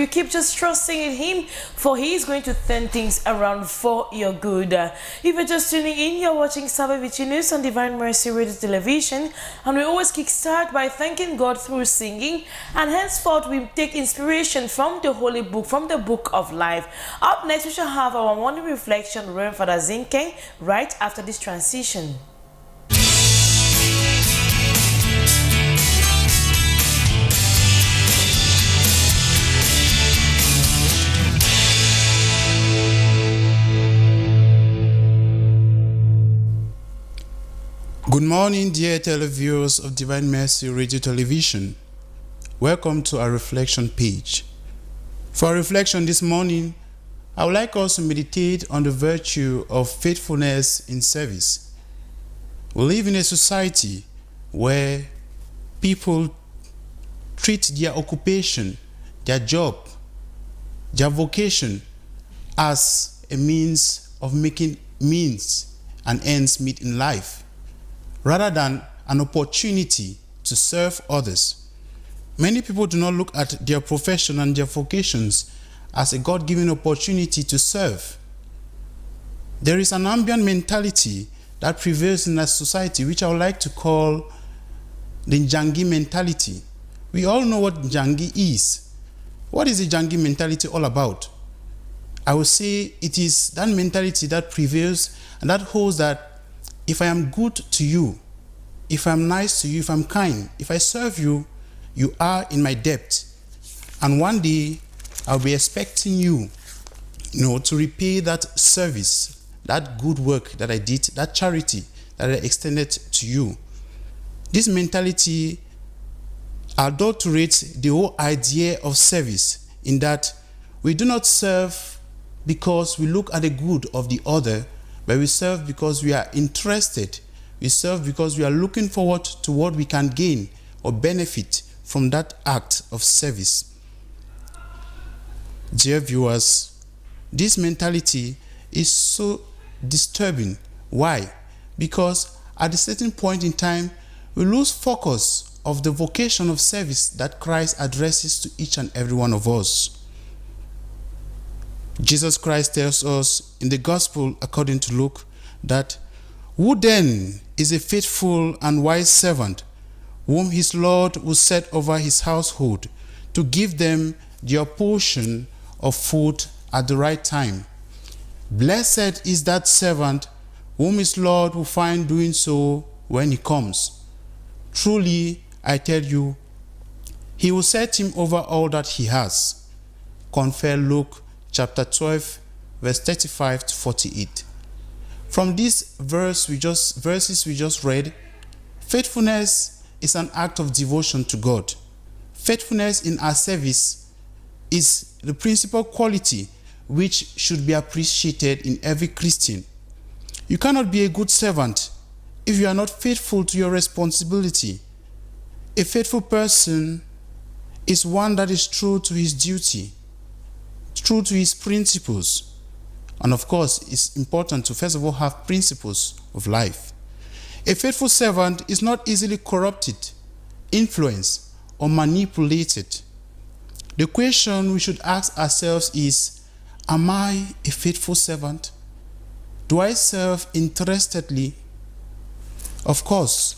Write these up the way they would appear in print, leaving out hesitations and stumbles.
you keep just trusting in Him, for He is going to turn things around for your good. If you're just tuning in, you're watching Salve Vicinus on Divine Mercy Radio Television, and we always kickstart by thanking God through singing, and henceforth we take inspiration from the Holy Book, from the Book of Life. Up next, we shall have our morning reflection, Reverend Father Zinke, right after this transition. Good morning, dear televiewers of Divine Mercy Radio Television. Welcome to our reflection page. For our reflection this morning, I would like us to meditate on the virtue of faithfulness in service. We live in a society where people treat their occupation, their job, their vocation as a means of making means and ends meet in life, rather than an opportunity to serve others. Many people do not look at their profession and their vocations as a God-given opportunity to serve. There is an ambient mentality that prevails in our society, which I would like to call the Njangi mentality. We all know what Njangi is. What is the Njangi mentality all about? I would say it is that mentality that prevails and that holds that if I am good to you, if I'm nice to you, if I'm kind, if I serve you, you are in my debt. And one day, I'll be expecting you, to repay that service, that good work that I did, that charity that I extended to you. This mentality adulterates the whole idea of service, in that we do not serve because we look at the good of the other, but we serve because we are interested. We serve because we are looking forward to what we can gain or benefit from that act of service. Dear viewers, this mentality is so disturbing. Why? Because at a certain point in time, we lose focus of the vocation of service that Christ addresses to each and every one of us. Jesus Christ tells us in the Gospel according to Luke that, "Who then is a faithful and wise servant, whom his Lord will set over his household to give them their portion of food at the right time? Blessed is that servant whom his Lord will find doing so when he comes. Truly, I tell you, he will set him over all that he has." Compare Luke chapter 12, verse 35 to 48. From this verses we just read, faithfulness is an act of devotion to God. Faithfulness in our service is the principal quality which should be appreciated in every Christian. You cannot be a good servant if you are not faithful to your responsibility. A faithful person is one that is true to his duty, true to his principles. And of course, it's important to first of all have principles of life. A faithful servant is not easily corrupted, influenced, or manipulated. The question we should ask ourselves is, am I a faithful servant? Do I serve interestedly? Of course,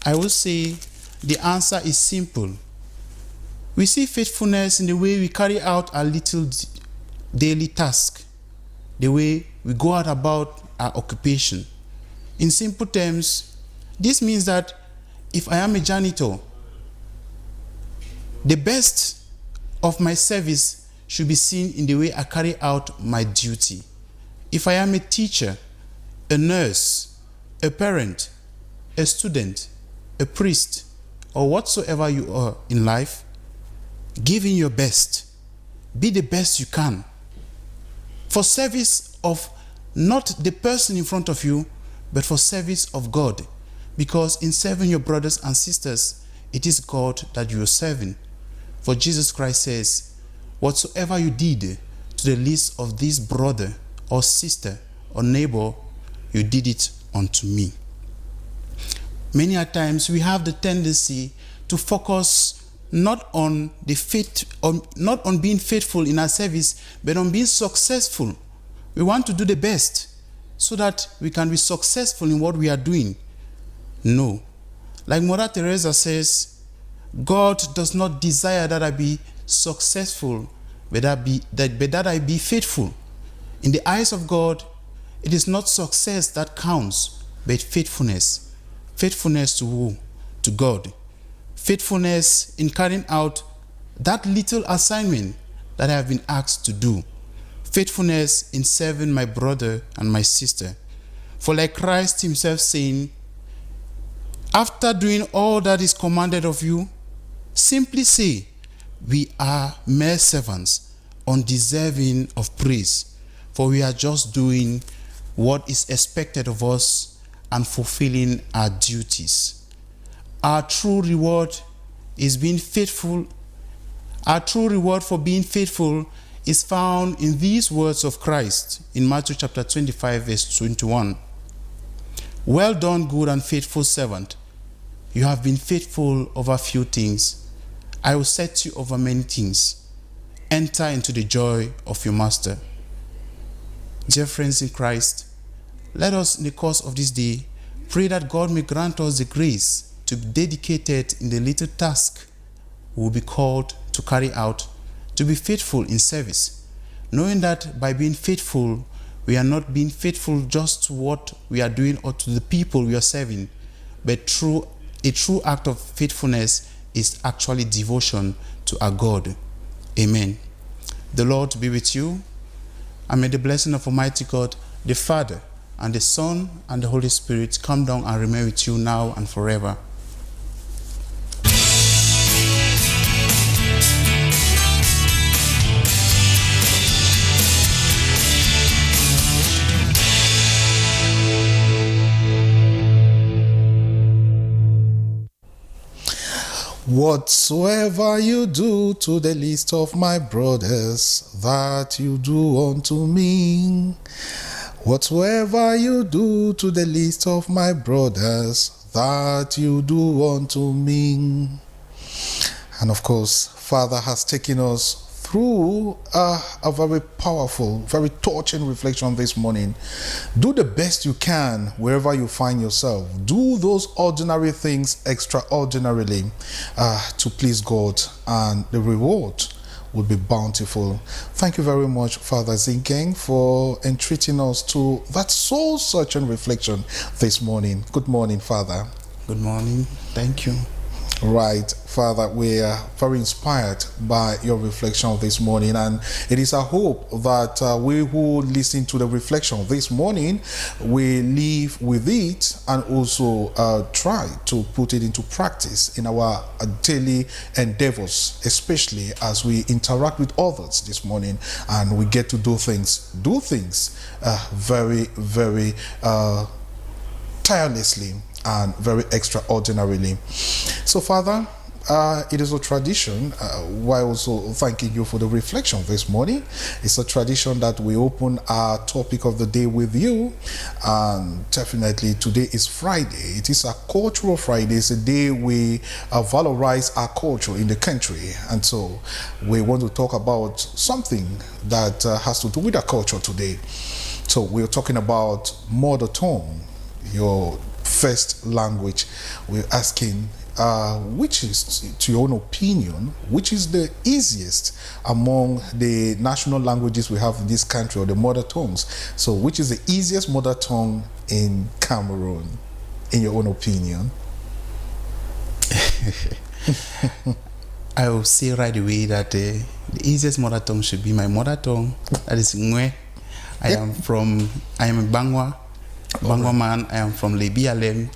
I will say the answer is simple. We see faithfulness in the way we carry out our little daily task, the way we go out about our occupation. In simple terms, this means that if I am a janitor, the best of my service should be seen in the way I carry out my duty. If I am a teacher, a nurse, a parent, a student, a priest, or whatsoever you are in life, give in your best. Be the best you can, for service of not the person in front of you, but for service of God. Because in serving your brothers and sisters, it is God that you are serving. For Jesus Christ says, "Whatsoever you did to the least of this brother or sister or neighbor, you did it unto me." Many a times we have the tendency to focus not on not on being faithful in our service, but on being successful. We want to do the best so that we can be successful in what we are doing. No. Like Mother Teresa says, God does not desire that I be successful, but that I be faithful. In the eyes of God, it is not success that counts, but faithfulness. Faithfulness to who? To God. Faithfulness in carrying out that little assignment that I have been asked to do. Faithfulness in serving my brother and my sister. For like Christ himself saying, after doing all that is commanded of you, simply say, we are mere servants, undeserving of praise, for we are just doing what is expected of us and fulfilling our duties. Our true reward is being faithful. Our true reward for being faithful is found in these words of Christ in Matthew chapter 25, verse 21. Well done, good and faithful servant. You have been faithful over few things. I will set you over many things. Enter into the joy of your master. Dear friends in Christ, let us in the course of this day pray that God may grant us the grace to be dedicated in the little task we will be called to carry out, to be faithful in service, knowing that by being faithful, we are not being faithful just to what we are doing or to the people we are serving, but a true act of faithfulness is actually devotion to our God. Amen. The Lord be with you, and may the blessing of Almighty God, the Father, and the Son, and the Holy Spirit come down and remain with you now and forever. Whatsoever you do to the least of my brothers, that you do unto me. Whatsoever you do to the least of my brothers, that you do unto me. And of course, Father has taken us through a very powerful, very touching reflection this morning. Do the best you can wherever you find yourself. Do those ordinary things extraordinarily to please God, and the reward will be bountiful. Thank you very much, Father Zinkeng, for entreating us to that soul-searching reflection this morning. Good morning, Father. Good morning. Thank you. Right, Father, we are very inspired by your reflection this morning, and it is our hope that we who listen to the reflection this morning will live with it and also try to put it into practice in our daily endeavors, especially as we interact with others this morning and we get to do things very, very tirelessly and very extraordinarily. So, Father, it is a tradition, while also thanking you for the reflection this morning, it's a tradition that we open our topic of the day with you. And definitely today is Friday. It is a cultural Friday. It's a day we valorize our culture in the country. And so we want to talk about something that has to do with our culture today. So we're talking about mother tongue, your first language. We're asking which is, to your own opinion, which is the easiest among the national languages we have in this country, or the mother tongues? So which is the easiest mother tongue in Cameroon, in your own opinion? I will say right away that the easiest mother tongue should be my mother tongue, that is Ngwe. I am a Bangwa man. I am from Lebialem.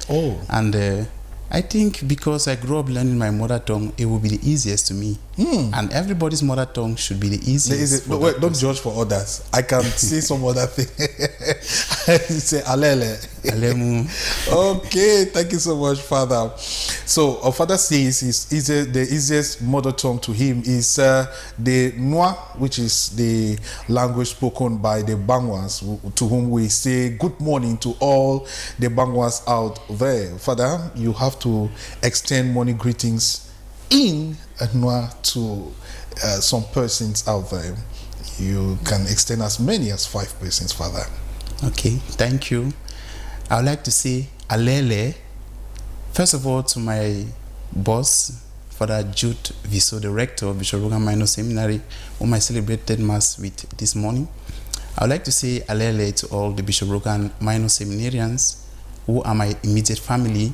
And I think because I grew up learning my mother tongue, it will be the easiest to me. And everybody's mother tongue should be the easiest. No, wait, don't judge for others. I can say some other thing. Say alele. Alemu. Okay, thank you so much, Father. So our Father says the easiest mother tongue to him is the Nwa, which is the language spoken by the Bangwas, to whom we say good morning to all the Bangwas out there. Father, you have to extend morning greetings in Noah to some persons out there. You can extend as many as 5 persons, Father. Okay, thank you. I would like to say Alele, first of all, to my boss, Father Jude Viso, the rector of Bishop Rogan Minor Seminary, whom I celebrated Mass with this morning. I would like to say Alele to all the Bishop Rogan Minor Seminarians who are my immediate family.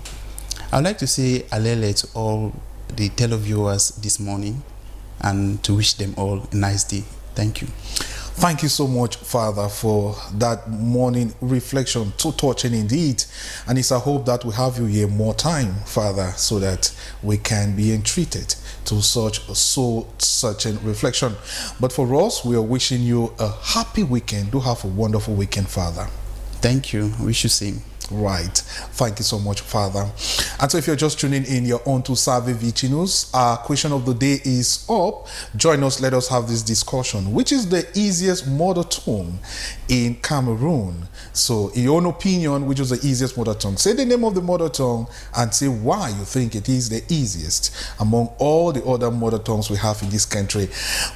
I would like to say Alele to all the televiewers this morning and to wish them all a nice day. Thank you. Thank you so much, Father, for that morning reflection. So touching indeed. And it's a hope that we have you here more time, Father, so that we can be entreated to such a reflection. But for us, we are wishing you a happy weekend. Do have a wonderful weekend, Father. Thank you. Wish you same. Right. Thank you so much, Father. And so if you're just tuning in, you're on to Salve Vicinus. Our question of the day is up. Join us. Let us have this discussion. Which is the easiest mother tongue in Cameroon? So in your own opinion, which is the easiest mother tongue? Say the name of the mother tongue and say why you think it is the easiest among all the other mother tongues we have in this country.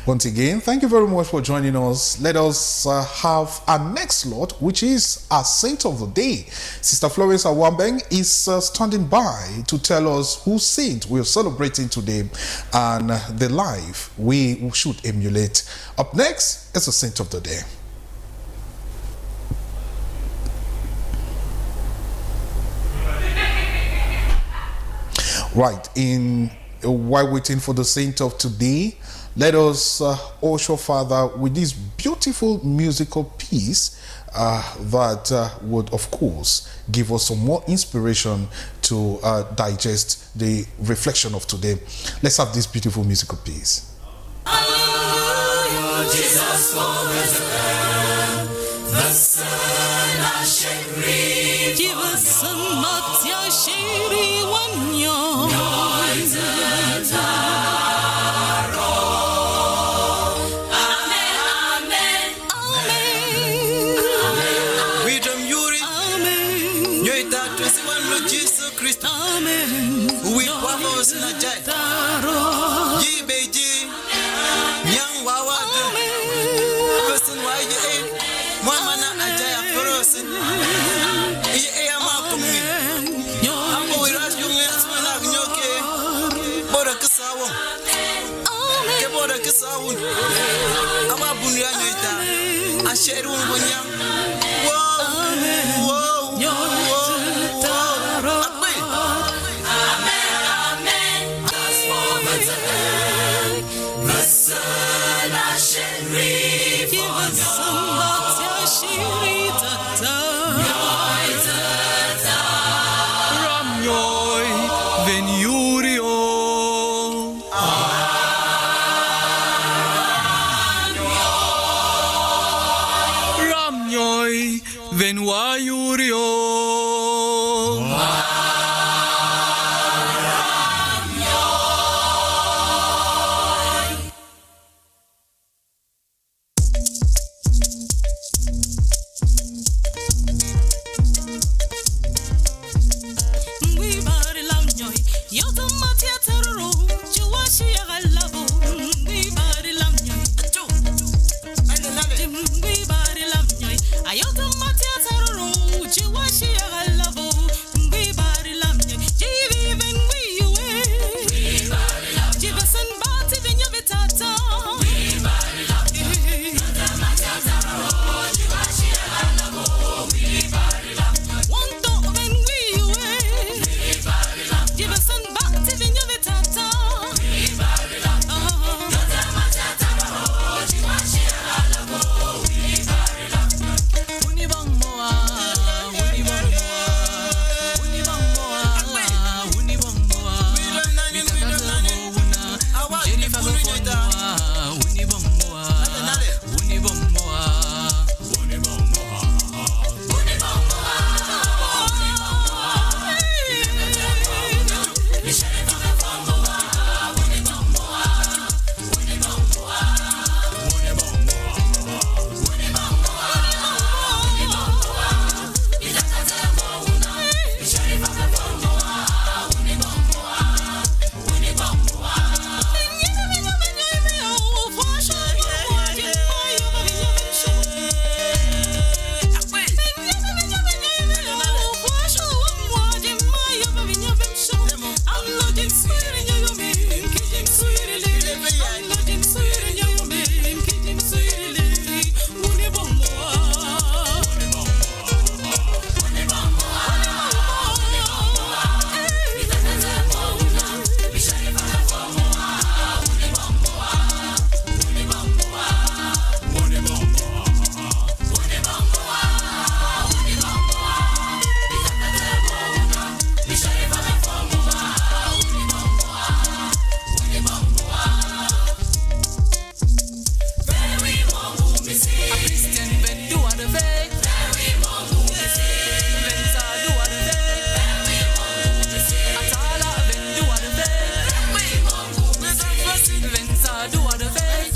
Once again, thank you very much for joining us. Let us have our next slot, which is our saint of the day. Sister Florence Awambeng is standing by to tell us whose saint we are celebrating today and the life we should emulate. Up next is the saint of the day. Right, while waiting for the saint of today, let us usher Father with this beautiful musical piece that would, of course, give us some more inspiration to digest the reflection of today. Let's have this beautiful musical piece. Hallelujah, Jesus was the Son of Sheri. Jesus Matya Sheri Wanyo. Amen. We provos na jai. Ye beji. Nyang wawa. Person why ye mama na ajaya person. Ye ama kumi. Ambo wiras yung asmana nyoke. Bora kasawo. Ke bora kasawo. Aba bunya nyoita. Asheru bunya. She Christian when do what the faith. Venza do what the faith. Atala when do what the faith. Venza do what the faith.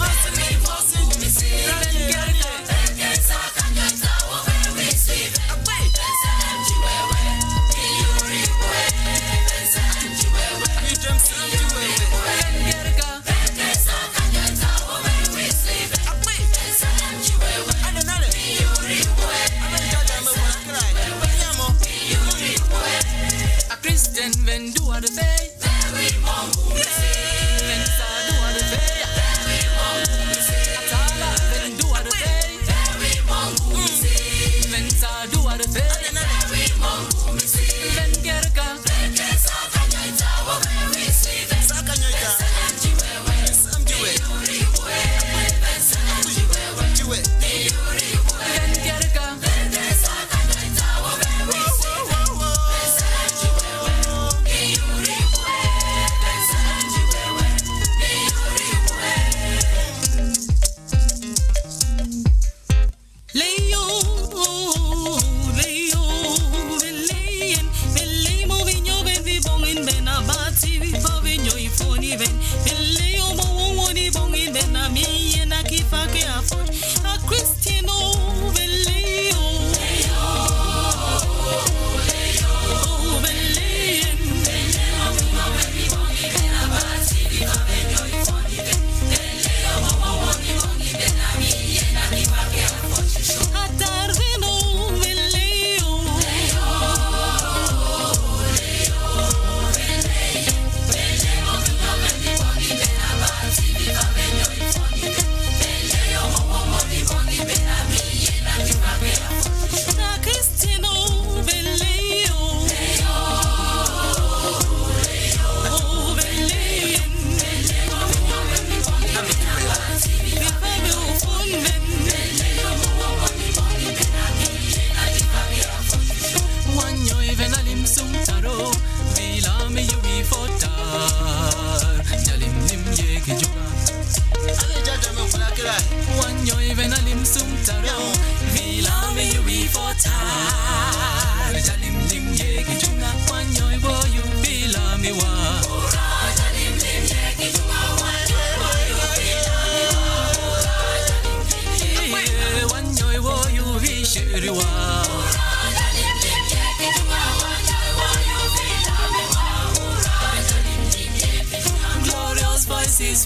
Christian when do what the faith. Venza do what the faith. Atala when do what the faith. Venza do what the faith. Vengerka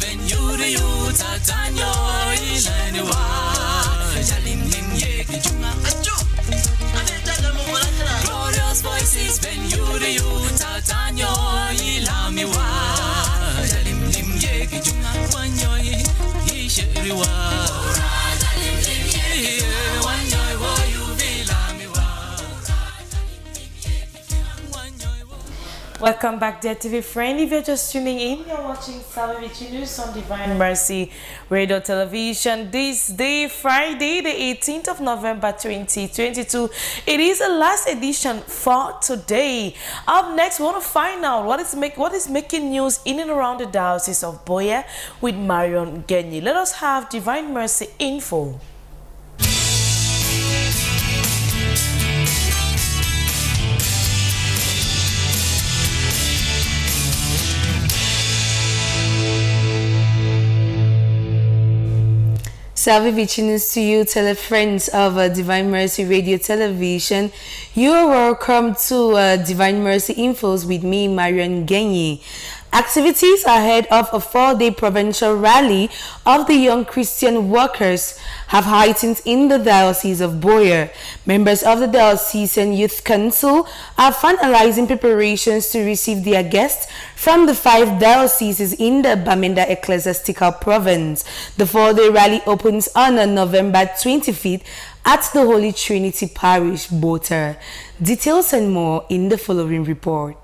when you the youth atanyo ilaniwa jalim nim yeki junga acho glorious voices when you the youth atanyo ilamiwa jalim nim yeki junga wanyo isheriwa jalim nim yeki wanyo wo you bilamiwa. Welcome back, dear TV friend. If you're just tuning in, you're watching Salve Vicinus on Divine Mercy Radio Television. This day, Friday, the 18th of November 2022. It is the last edition for today. Up next, we want to find out what is making news in and around the Diocese of Boya with Marion Genyi. Let us have Divine Mercy info. Salve Vicinus to you, telefriends of Divine Mercy Radio Television. You are welcome to Divine Mercy Infos with me, Marion Genyi. Activities ahead of a 4-day provincial rally of the young Christian workers have heightened in the Diocese of Boya. Members of the Diocesan Youth Council are finalizing preparations to receive their guests from the 5 dioceses in the Bamenda Ecclesiastical Province. The 4-day rally opens on November 25th at the Holy Trinity Parish, Bota. Details and more in the following report.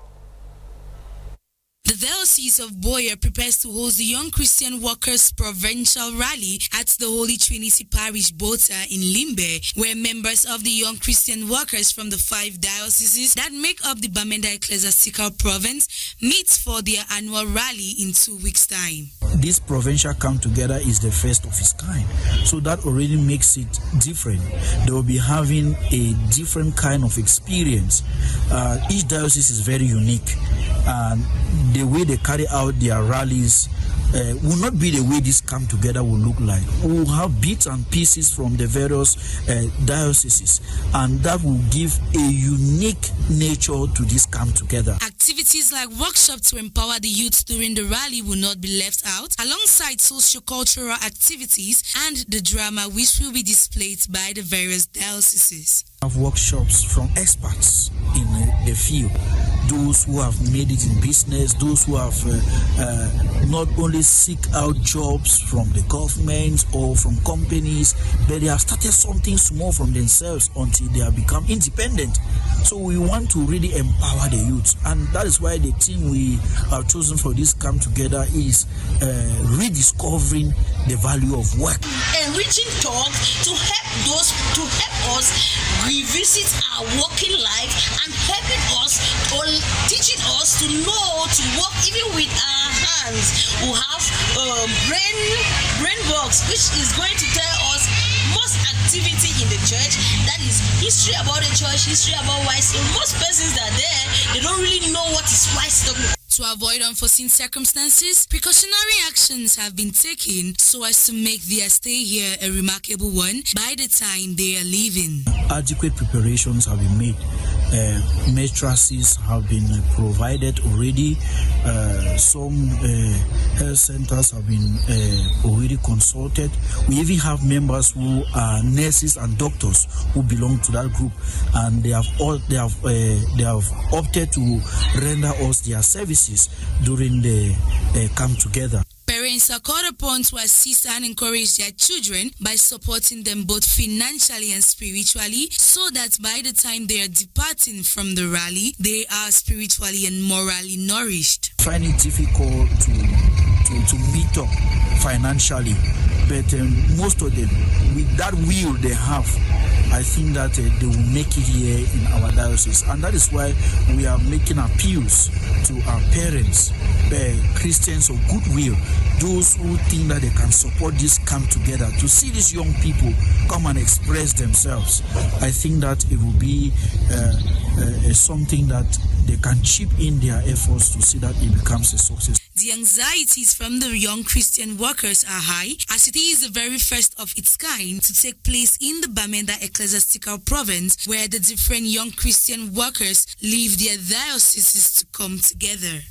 The Diocese of Boyer prepares to host the Young Christian Workers Provincial Rally at the Holy Trinity Parish, Bota in Limbe, where members of the Young Christian Workers from the 5 dioceses that make up the Bamenda Ecclesiastical Province meet for their annual rally in 2 weeks' time. This provincial come together is the first of its kind, so that already makes it different. They will be having a different kind of experience. Each diocese is very unique, and the way they carry out their rallies will not be the way this come together will look like. We will have bits and pieces from the various dioceses, and that will give a unique nature to this come together. Activities like workshops to empower the youth during the rally will not be left out, alongside socio-cultural activities and the drama which will be displayed by the various dioceses. Have workshops from experts in the field, those who have made it in business, those who have not only seek out jobs from the government or from companies, but they have started something small from themselves until they have become independent. So we want to really empower the youth, and that is why the team we have chosen for this come together is rediscovering the value of work. Enriching talks to help us revisit our working life and helping us or teaching us to know to work even with our hands. We have brain box, which is going to tell us most activity in the church, that is history about the church, history about why most persons that are there, they don't really know what is wise. To avoid unforeseen circumstances, precautionary actions have been taken so as to make their stay here a remarkable one by the time they are leaving. Adequate preparations have been made. Mattresses have been provided already. Some health centers have been already consulted. We even have members who are nurses and doctors who belong to that group, and they have opted to render us their services during the come together. Parents are called upon to assist and encourage their children by supporting them both financially and spiritually, so that by the time they are departing from the rally, they are spiritually and morally nourished. I find it difficult to meet up financially, but most of them, with that will they have, I think that they will make it here in our diocese, and that is why we are making appeals to our parents, Christians of goodwill, those who think that they can support this come together to see these young people come and express themselves. I think that it will be something that they can chip in their efforts to see that it becomes a success. The anxieties from the young Christian workers are high, as it is the very first of its kind to take place in the Bamenda Ecclesiastical Province, where the different young Christian workers leave their dioceses to come together.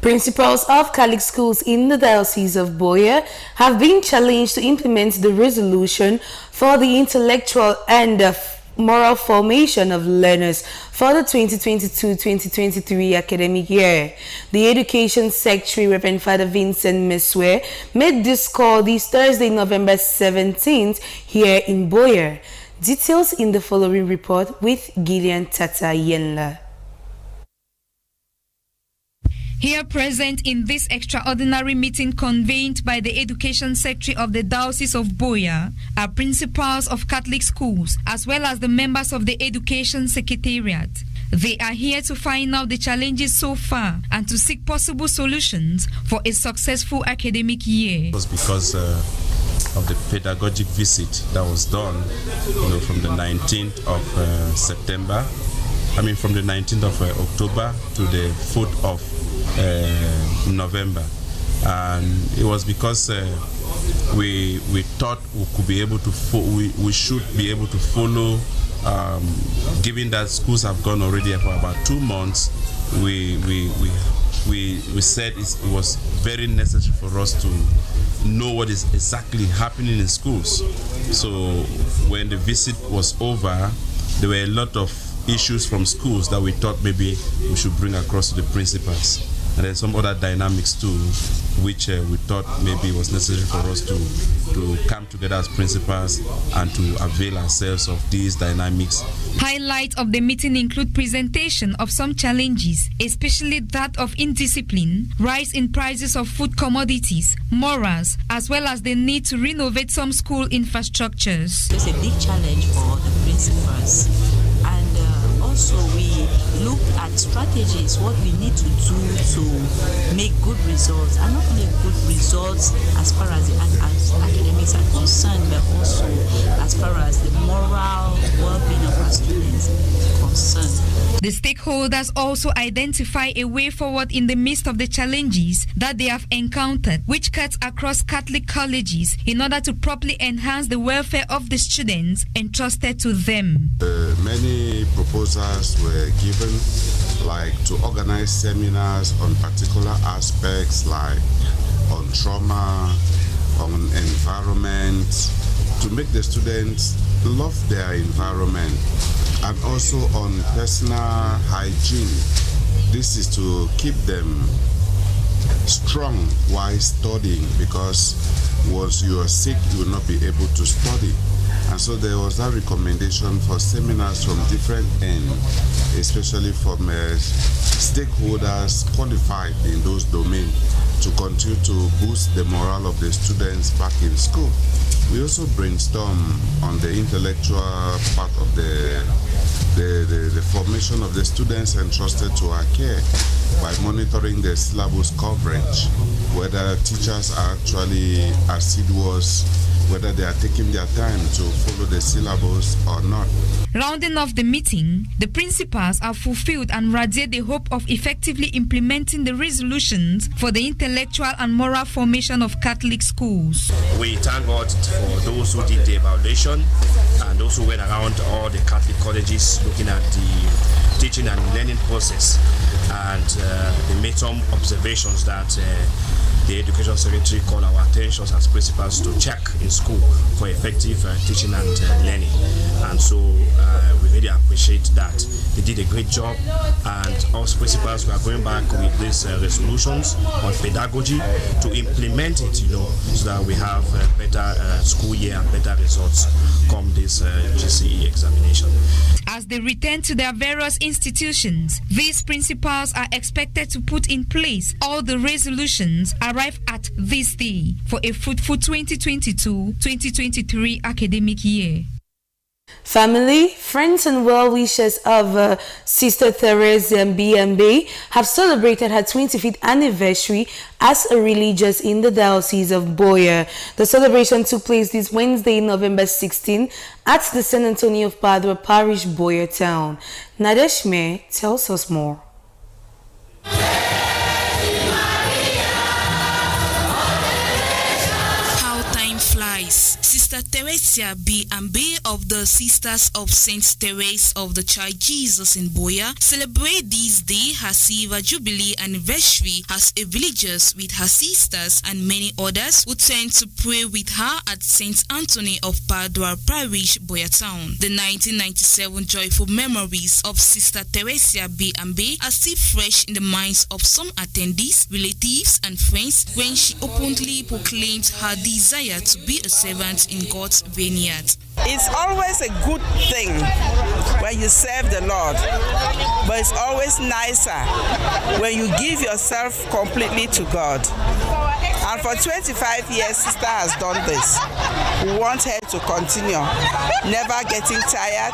Principals of Catholic schools in the Diocese of Boyer have been challenged to implement the resolution for the intellectual and moral formation of learners for the 2022-2023 academic year. The Education Secretary, Reverend Father Vincent Mesue, made this call this Thursday, November 17th, here in Boyer. Details in the following report with Gillian Tata Yenla. Here present in this extraordinary meeting convened by the Education Secretary of the Diocese of Boyer are principals of Catholic schools as well as the members of the Education Secretariat. They are here to find out the challenges so far and to seek possible solutions for a successful academic year. It was because of the pedagogic visit that was done, from the 19th of September. From the 19th of October to the 4th of November, and it was because we thought we could be able to we should be able to follow, given that schools have gone already for about 2 months. We said it was very necessary for us to know what is exactly happening in schools. So when the visit was over, there were a lot of issues from schools that we thought maybe we should bring across to the principals. And then some other dynamics too, which we thought maybe it was necessary for us to come together as principals and to avail ourselves of these dynamics. Highlights of the meeting include presentation of some challenges, especially that of indiscipline, rise in prices of food commodities, morals, as well as the need to renovate some school infrastructures. It's a big challenge for the principals, and also we look at strategies, what we need to do to make good results, and not only good results as far as the academics are concerned, but also as far as the moral well-being of our students is concerned. The stakeholders also identify a way forward in the midst of the challenges that they have encountered, which cuts across Catholic colleges in order to properly enhance the welfare of the students entrusted to them. Many proposals were given, like to organize seminars on particular aspects like on trauma, on environment, to make the students love their environment, and also on personal hygiene. This is to keep them strong while studying, because once you are sick, you will not be able to study. And so there was that recommendation for seminars from different ends, especially from stakeholders qualified in those domains, to continue to boost the morale of the students back in school. We also brainstorm on the intellectual part of the formation of the students entrusted to our care by monitoring the syllabus coverage, whether teachers are actually assiduous, whether they are taking their time to follow the syllabus or not. Rounding off the meeting, the principals have fulfilled and radiate the hope of effectively implementing the resolutions for the intellectual and moral formation of Catholic schools. We thank God for those who did the evaluation and those who went around all the Catholic colleges looking at the teaching and learning process, and they made some observations that the Education Secretary called our attention as principals to check in school for effective teaching and learning. And so we really appreciate that. They did a great job, and us principals, we are going back with these resolutions on pedagogy to implement it, so that we have a better school year and better results come this GCE examination. As they return to their various institutions, these principals are expected to put in place all the resolutions arrived at this day for a fruitful 2022-2023 academic year. Family, friends and well-wishers of Sister Teresa BMB have celebrated her 25th anniversary as a religious in the Diocese of Boya. The celebration took place this Wednesday, November 16, at the San Antonio of Padua Parish, Boya Town. Nadeshme tells us more. Sister Teresa B&B of the Sisters of Saint Teresa of the Child Jesus in Boya celebrate this day her silver jubilee anniversary as a religious with her sisters and many others who turned to pray with her at Saint Anthony of Padua Parish, Boya Town. The 1997 joyful memories of Sister Teresa B&B are still fresh in the minds of some attendees, relatives and friends when she openly proclaimed her desire to be a servant in God's vineyard. It's always a good thing when you serve the Lord, but it's always nicer when you give yourself completely to God. And for 25 years, Sister has done this. We want her to continue, never getting tired,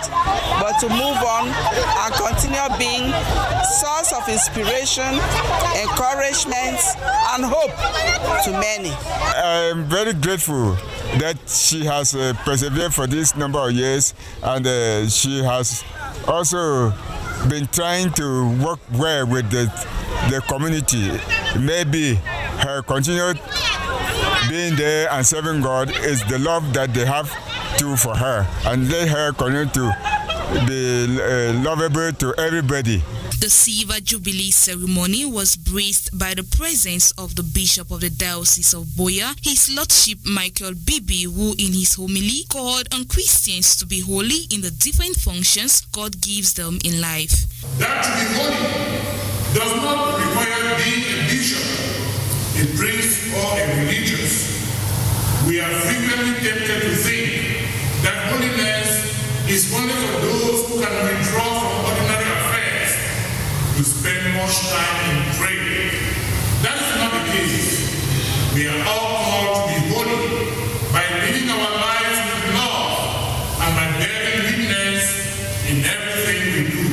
but to move on and continue being source of inspiration, encouragement, and hope to many. I'm very grateful that she has persevered for this number of years, and she has also been trying to work well with the community. Maybe her continued being there and serving God is the love that they have to for her, and let her continue to be lovable to everybody. The Silver Jubilee ceremony was graced by the presence of the Bishop of the Diocese of Boya, His Lordship Michael Bibi, who in his homily called on Christians to be holy in the different functions God gives them in life. That to be holy does not require being a bishop, a priest, or a religious. We are frequently tempted to think that holiness is only for those who can withdraw from ordinary affairs to spend much time in prayer. That is not the case. We are all called to be holy by living our lives with love and by bearing witness in everything we do,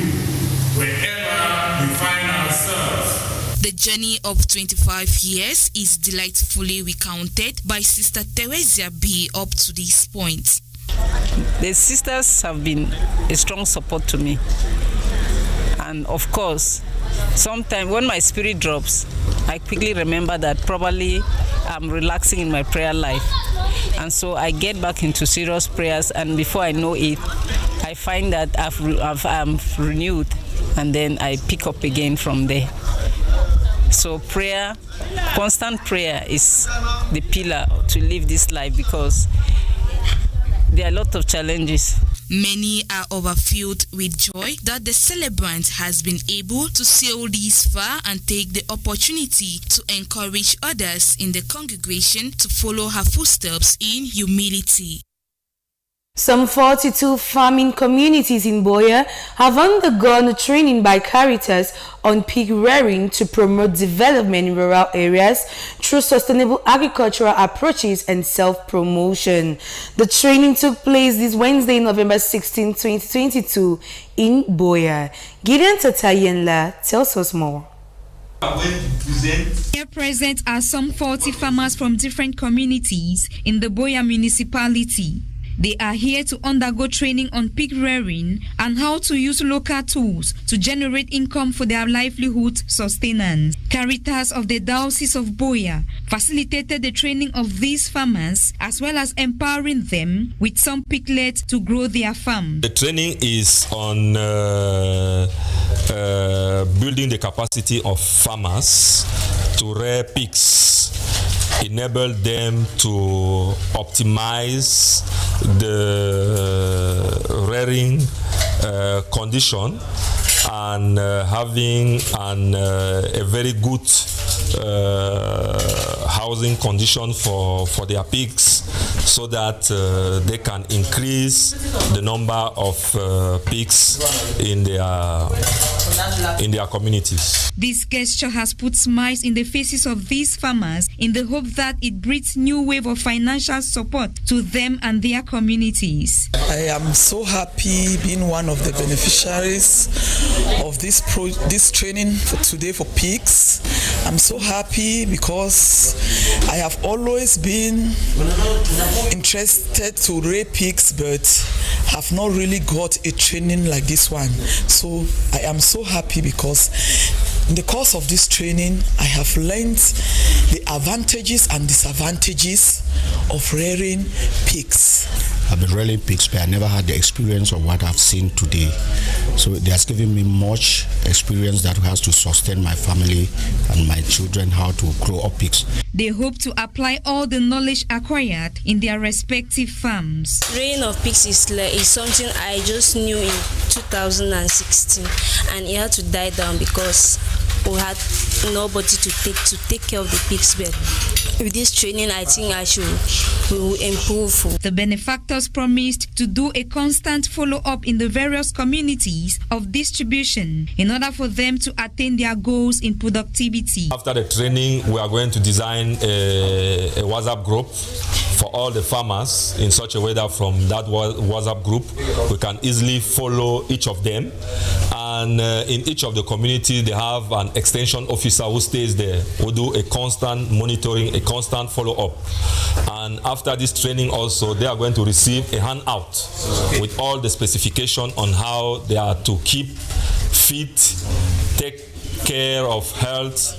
wherever we find ourselves. The journey of 25 years is delightfully recounted by Sister Teresa B. up to this point. The sisters have been a strong support to me. And of course, sometimes when my spirit drops, I quickly remember that probably I'm relaxing in my prayer life. And so I get back into serious prayers, and before I know it, I find that I'm renewed, and then I pick up again from there. So prayer, constant prayer is the pillar to live this life, because there are a lot of challenges. Many are overfilled with joy that the celebrant has been able to sail this far and take the opportunity to encourage others in the congregation to follow her footsteps in humility. Some 42 farming communities in Boya have undergone training by Caritas on pig rearing to promote development in rural areas through sustainable agricultural approaches and self-promotion. The training took place this Wednesday, November 16, 2022 in Boya. Gideon Tatayenla tells us more. Here present are some 40 farmers from different communities in the Boya municipality. They are here to undergo training on pig rearing and how to use local tools to generate income for their livelihood sustenance. Caritas of the Diocese of Boya facilitated the training of these farmers as well as empowering them with some piglets to grow their farm. The training is on building the capacity of farmers to rear pigs, enable them to optimize the rearing condition and having a very good housing condition for their pigs, so that they can increase the number of pigs in their communities. This gesture has put smiles in the faces of these farmers in the hope that it breeds new wave of financial support to them and their communities. I am so happy being one of the beneficiaries of this training for today for pigs. I'm so happy because I have always been interested to rear pigs, but have not really got a training like this one. So I am so happy because in the course of this training, I have learned the advantages and disadvantages of rearing pigs. I've been rearing pigs, but I never had the experience of what I've seen today. So it has given me much experience that has to sustain my family and my children, how to grow up pigs. They hope to apply all the knowledge acquired in their respective farms. Rearing of pigs is something I just knew in 2016, and it had to die down because we had nobody to take care of the pigs. But with this training, I think we will improve. The benefactors promised to do a constant follow-up in the various communities of distribution in order for them to attain their goals in productivity. After the training, we are going to design a WhatsApp group for all the farmers in such a way that from that WhatsApp group, we can easily follow each of them. And in each of the communities, they have an extension officer who stays there, who do a constant monitoring, a constant follow-up. And after this training also, they are going to receive a handout with all the specification on how they are to keep fit, take care of health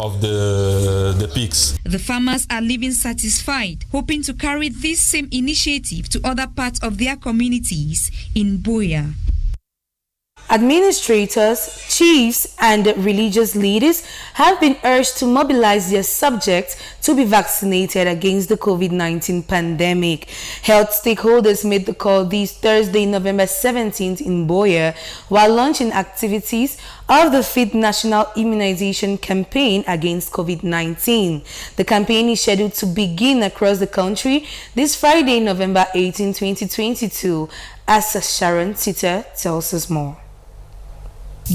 of the pigs. The farmers are living satisfied, hoping to carry this same initiative to other parts of their communities in Boya. Administrators, chiefs, and religious leaders have been urged to mobilize their subjects to be vaccinated against the COVID-19 pandemic. Health stakeholders made the call this Thursday, November 17th in Boya, while launching activities of the 5th National Immunization Campaign against COVID-19. The campaign is scheduled to begin across the country this Friday, November 18, 2022, as Sharon Tita tells us more.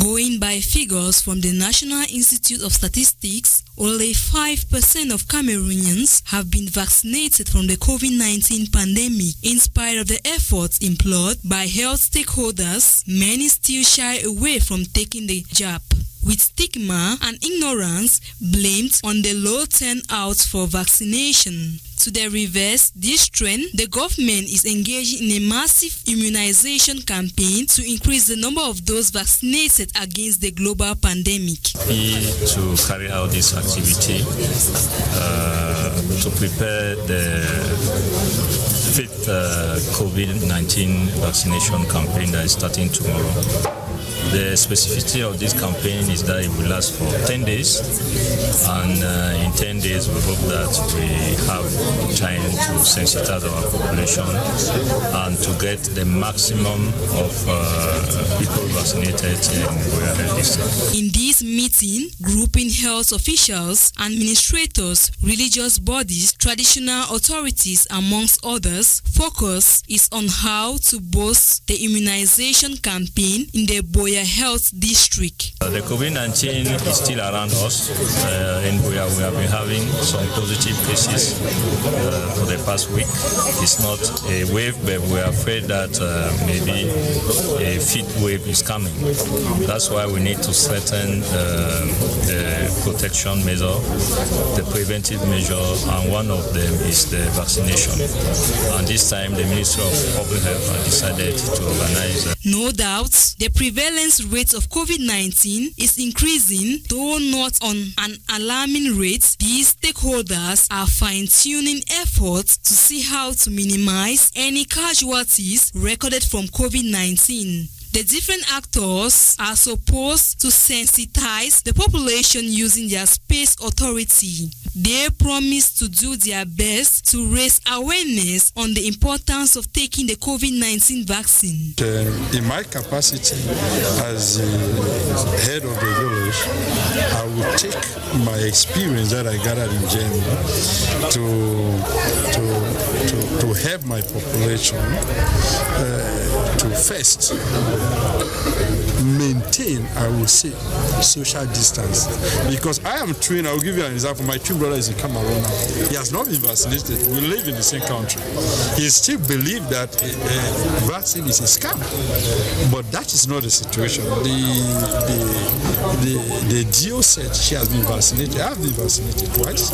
Going by figures from the National Institute of Statistics, only 5% of Cameroonians have been vaccinated from the COVID-19 pandemic. In spite of the efforts employed by health stakeholders, many still shy away from taking the jab, with stigma and ignorance blamed on the low turnout for vaccination. To the reverse this trend, the government is engaging in a massive immunization campaign to increase the number of those vaccinated against the global pandemic. To carry out this activity to prepare the 5th COVID-19 vaccination campaign that is starting tomorrow. The specificity of this campaign is that it will last for 10 days, and in 10 days we hope that we have time to sensitize our population and to get the maximum of people vaccinated in Boya Health District. In this meeting, grouping health officials, administrators, religious bodies, traditional authorities, amongst others, focus is on how to boost the immunization campaign in the Boya Health District. The COVID-19 is still around us. In Boya we have been having some positive cases for the past week. It's not a wave, but we are afraid that maybe a 5th wave is coming. That's why we need to strengthen the protection measure, the preventive measure, and one of them is the vaccination. And this time the Ministry of Public Health has decided to organize. No doubt, the prevalence rate of COVID-19 is increasing, though not on an alarming rate. These stakeholders are fine-tuning efforts to see how to minimize any casualties recorded from COVID-19. The different actors are supposed to sensitize the population using their space authority. They promise to do their best to raise awareness on the importance of taking the COVID-19 vaccine. In my capacity as head of the village, I will take my experience that I gathered in Germany to help my population to first maintain, I would say, social distance. Because I am trained, I will give you an example. My twin brother is in Cameroon now. He has not been vaccinated. We live in the same country. He still believes that vaccine is a scam. But that is not the situation. The DO said she has been vaccinated. I have been vaccinated twice.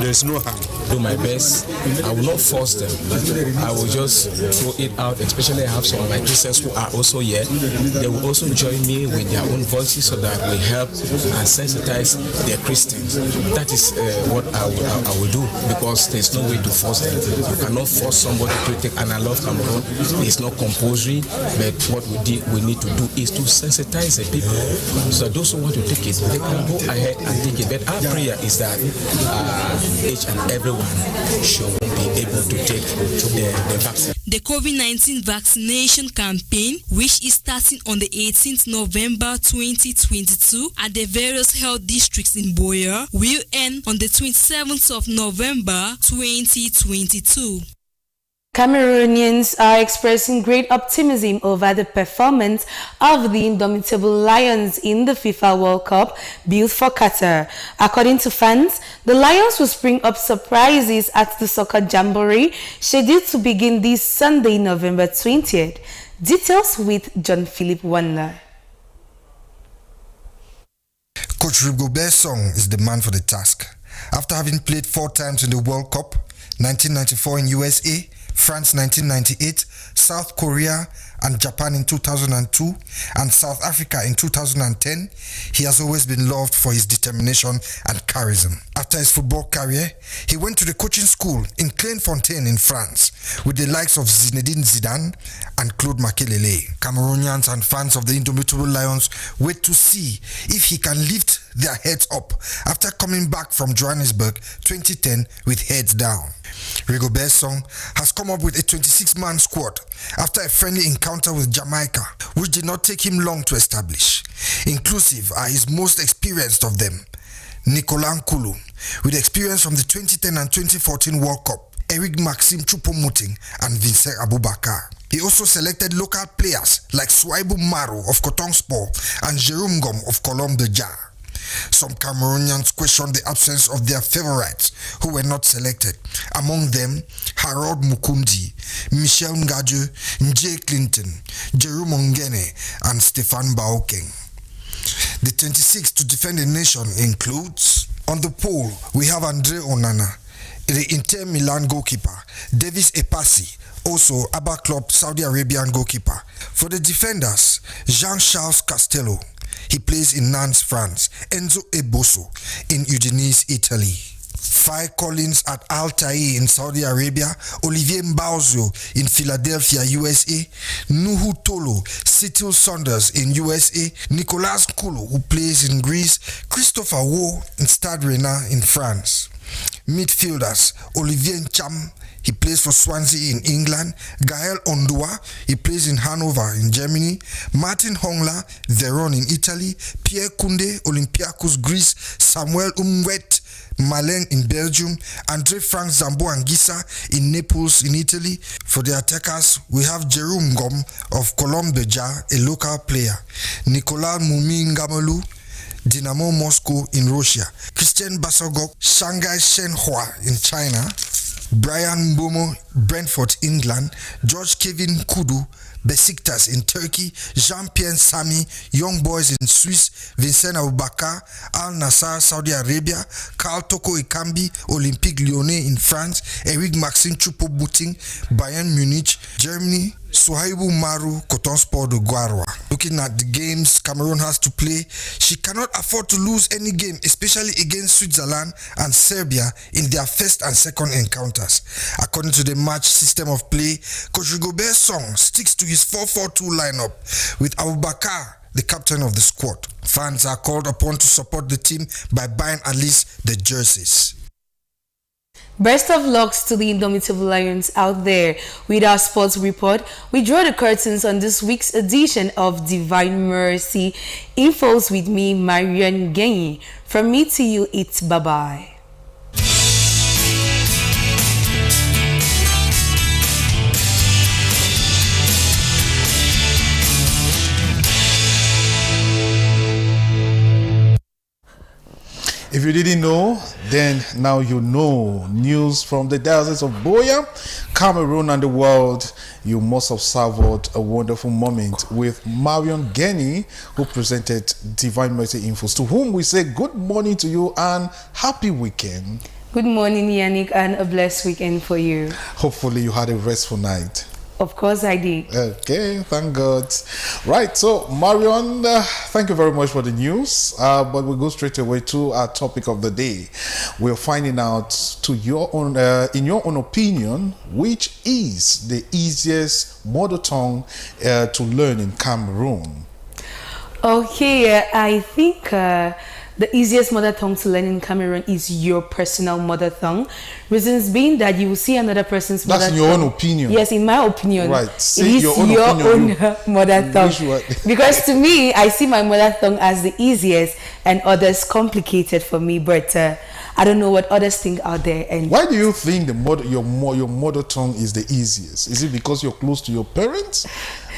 There is no harm. Do my best. I will not force them. I will just throw it out, especially I have some of my Christians who are also here. They will also join me with their own voices so that we help and sensitize their Christians. That is what I will do, because there's no way to force them. You cannot force somebody to take, and I love Cameroon. It's not compulsory, but what we need to do is to sensitize the people. So those who want to take it, they can go ahead and take it. But our prayer is that each and everyone should be able to take the vaccine. The COVID-19 vaccination campaign, which is starting on the 18th November 2022 at the various health districts in Boya, will end on the 27th of November 2022. Cameroonians are expressing great optimism over the performance of the indomitable Lions in the FIFA World Cup built for Qatar. According to fans, the Lions will spring up surprises at the Soccer Jamboree, scheduled to begin this Sunday, November 20th. Details with John Philip Wandler. Coach Rigobert Song is the man for the task. After having played 4 times in the World Cup, 1994 in USA, France 1998, South Korea and Japan in 2002, and South Africa in 2010, he has always been loved for his determination and charisma. After his football career, he went to the coaching school in Clairefontaine in France with the likes of Zinedine Zidane and Claude Makelele. Cameroonians and fans of the Indomitable Lions wait to see if he can lift their heads up after coming back from Johannesburg 2010 with heads down. Rigobert Song has come up with a 26-man squad after a friendly encounter with Jamaica, which did not take him long to establish. Inclusive are his most experienced of them, Nicolas Nkulu, with experience from the 2010 and 2014 World Cup, Eric Maxime Choupo-Moting and Vincent Aboubakar. He also selected local players like Swaibu Maru of Cotonsport and Jérôme Ngom of Colombe de Jar. Some Cameroonians questioned the absence of their favorites who were not selected. Among them, Harold Mukundi, Michel Ngaju, Njay Clinton, Jerome Ongene, and Stefan Baokeng. The 26 to defend the nation includes, on the pole, we have Andre Onana, the Inter Milan goalkeeper, Davis Epasi, also Abba Club Saudi Arabian goalkeeper. For the defenders, Jean-Charles Castello, he plays in Nantes, France. Enzo Eboso in Udinese, Italy. Fai Collins at Al Ta'i in Saudi Arabia. Olivier Mbauzio in Philadelphia, USA. Nuhu Tolo, Cyril Saunders in USA. Nicolas Nkulu, who plays in Greece. Christopher Wo in Stade Rennais in France. Midfielders, Olivier Ncham, he plays for Swansea in England. Gael Ondua, he plays in Hanover in Germany. Martin Hongla, Veron in Italy. Pierre Koundé, Olympiacos Greece. Samuel Umwet, Malen in Belgium. Andre Frank Zambo Anguissa in Naples in Italy. For the attackers, we have Jérôme Ngom of Colombe de Jar, a local player. Nicolas Mumi Ngamelu, Dynamo Moscow in Russia. Christian Basogok, Shanghai Shenhua in China. Brian Mbomo, Brentford, England. George Kevin Kudu, Besiktas in Turkey. Jean-Pierre Sami, Young Boys in Swiss. Vincent Aboubakar, Al Nassr, Saudi Arabia. Karl Toko Ekambi, Olympique Lyonnais in France. Eric Maxime Choupo-Moting, Bayern Munich, Germany. Swaibu Maru, Cotonsport de Guaroa. Looking at the games Cameroon has to play, she cannot afford to lose any game, especially against Switzerland and Serbia in their first and second encounters. According to the match system of play, Coach Rigobert Song sticks to his 4-4-2 lineup with Aboubakar, the captain of the squad. Fans are called upon to support the team by buying at least the jerseys. Best of luck to the Indomitable Lions out there. With our sports report, we draw the curtains on this week's edition of Divine Mercy. Infos with me, Marian Genyi. From me to you, it's bye-bye. If you didn't know, then now you know. News from the Diocese of Boya, Cameroon and the world. You must have savored a wonderful moment with Marion Genyi, who presented Divine Mercy Infos, to whom we say good morning to you and happy weekend. Good morning, Yannick, and a blessed weekend for you. Hopefully you had a restful night. Of course I did. Okay, thank God. Right, so Marion, thank you very much for the news. But we'll go straight away to our topic of the day. We're finding out, to your own, in your own opinion, which is the easiest mother tongue to learn in Cameroon? Okay, I think the easiest mother tongue to learn in Cameroon is your personal mother tongue. Reasons being that you will see another person's mother tongue. That's in your own opinion. Yes, in my opinion. Right. It is your own mother tongue. Because to me, I see my mother tongue as the easiest and others complicated for me. But I don't know what others think out there. And why do you think your mother tongue is the easiest? Is it because you're close to your parents?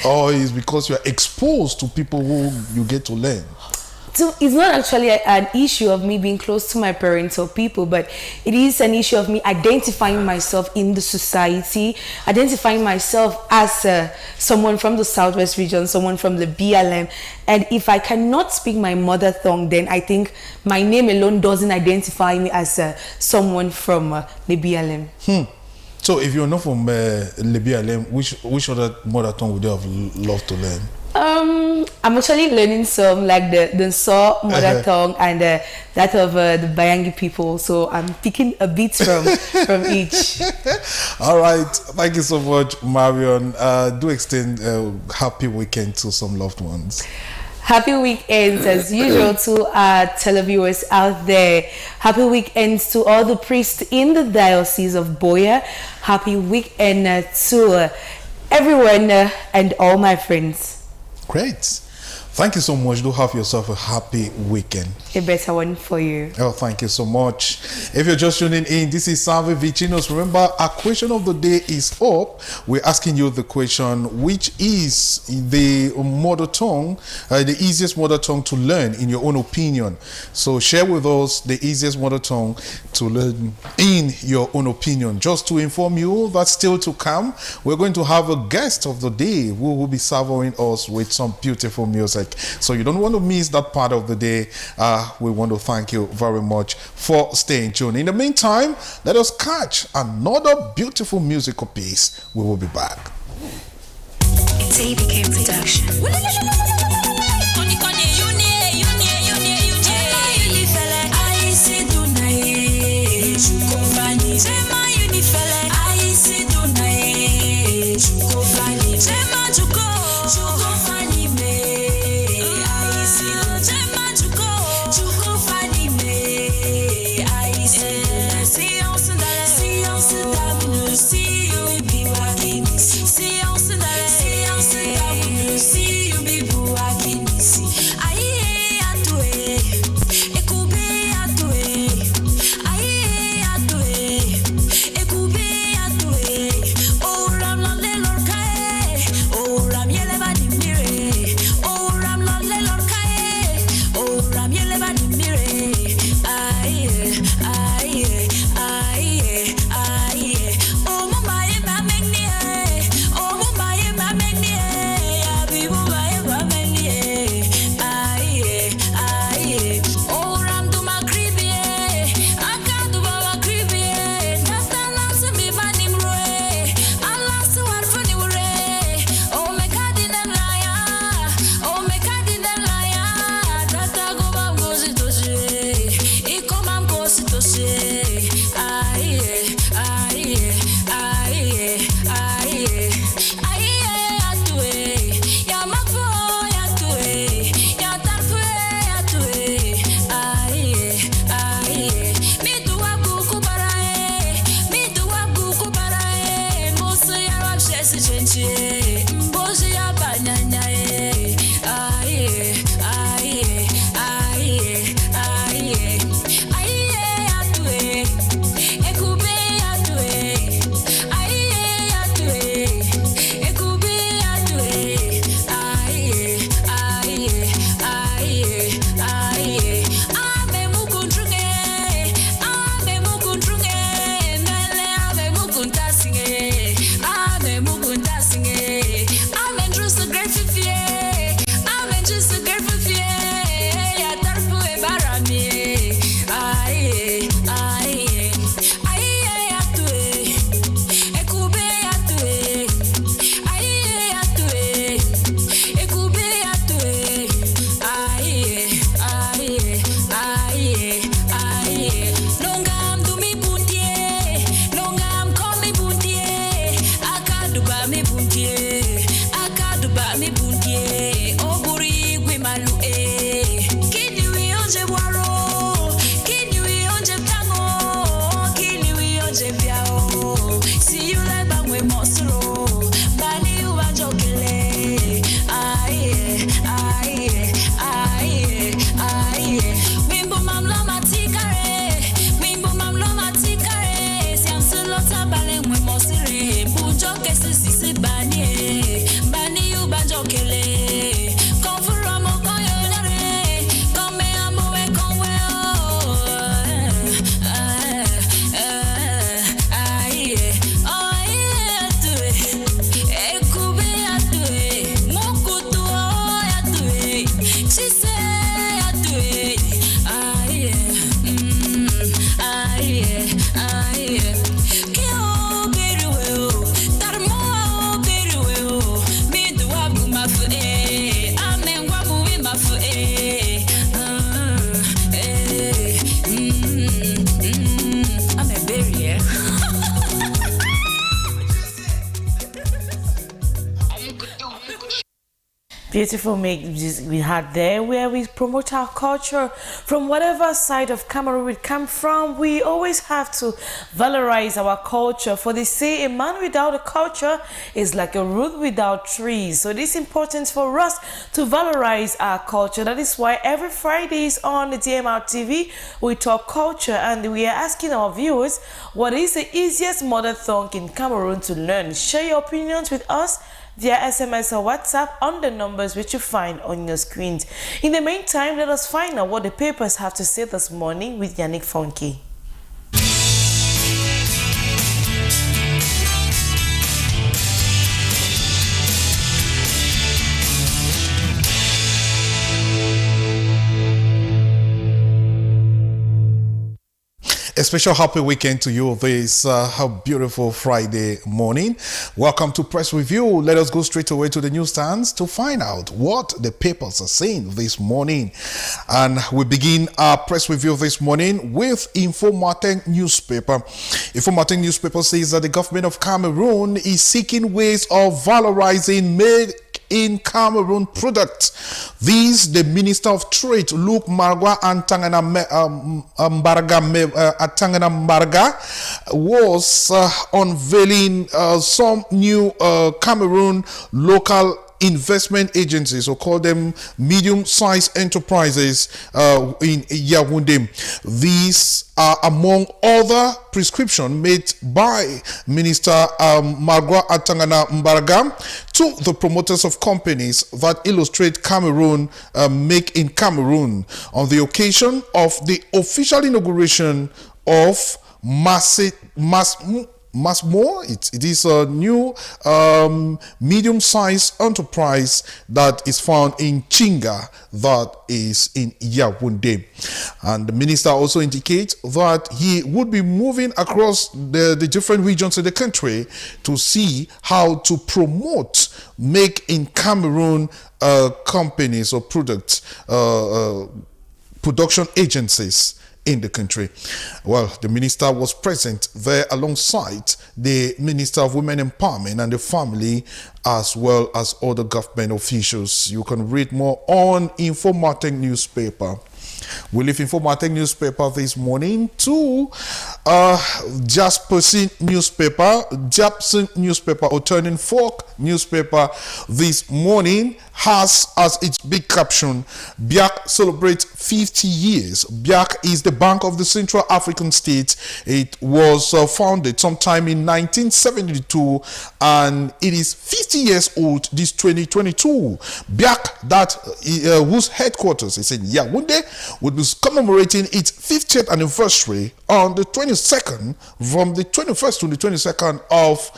Or is it because you're exposed to people who you get to learn? So it's not actually an issue of me being close to my parents or people, but it is an issue of me identifying myself in the society, identifying myself as someone from the Southwest region, someone from the BLM. And if I cannot speak my mother tongue, then I think my name alone doesn't identify me as someone from the BLM. So if you're not from Libya, which other mother tongue would you have loved to learn? I'm actually learning some, like the Saw mother tongue and that of the Bayangi people. So I'm picking a bit from each. All right. Thank you so much, Marion. Do extend happy weekend to some loved ones. Happy weekends as usual to our televiewers out there. Happy weekends to all the priests in the Diocese of Boya. Happy weekend to everyone and all my friends. Great. Thank you so much. Do have yourself a happy weekend. A better one for you. Oh, thank you so much. If you're just tuning in, this is Salve Vicinus. Remember, our question of the day is up. We're asking you the question, which is the mother tongue, the easiest mother tongue to learn in your own opinion? So share with us the easiest mother tongue to learn in your own opinion. Just to inform you that still to come, we're going to have a guest of the day who will be serving us with some beautiful music. So you don't want to miss that part of the day. We want to thank you very much for staying tuned. In the meantime, let us catch another beautiful musical piece. We will be back. It's ABK Production. Beautiful mix we had there, where we promote our culture from whatever side of Cameroon we come from. We always have to valorize our culture, for they say a man without a culture is like a root without trees. So it is important for us to valorize our culture. That is why every Fridays on the DMRTV we talk culture, and we are asking our viewers, what is the easiest mother tongue in Cameroon to learn? Share your opinions with us via SMS or WhatsApp on the numbers which you find on your screens. In the meantime, let us find out what the papers have to say this morning with Yannick Funky. A special happy weekend to you this beautiful Friday morning. Welcome to Press Review. Let us go straight away to the newsstands to find out what the papers are saying this morning. And we begin our Press Review this morning with Informatin newspaper. Informatin newspaper says that the government of Cameroon is seeking ways of valorizing made in Cameroon products. These, the Minister of Trade, Luke Margwa and Tangana Mbarga, was unveiling some new Cameroon local investment agencies, or call them medium-sized enterprises in Yaoundé. These are among other prescriptions made by Minister Margwa Atangana Mbarga to the promoters of companies that illustrate Cameroon, make in Cameroon, on the occasion of the official inauguration of Masmo. It is a new medium-sized enterprise that is found in Chinga, that is in Yaoundé. And the minister also indicates that he would be moving across the different regions of the country to see how to promote make in Cameroon companies or products, production agencies in the country. Well, the minister was present there alongside the Minister of Women Empowerment and the Family, as well as other government officials. You can read more on Informatin newspaper. We leave Informatin newspaper this morning to Jasperson newspaper, or Turning Fork newspaper this morning has as its big caption, BIAC celebrates 50 years. BIAC is the Bank of the Central African States. It was founded sometime in 1972 and it is 50 years old this 2022. BIAC, that whose headquarters is in Yaoundé, would be commemorating its 50th anniversary on the 22nd, from the 21st to the 22nd of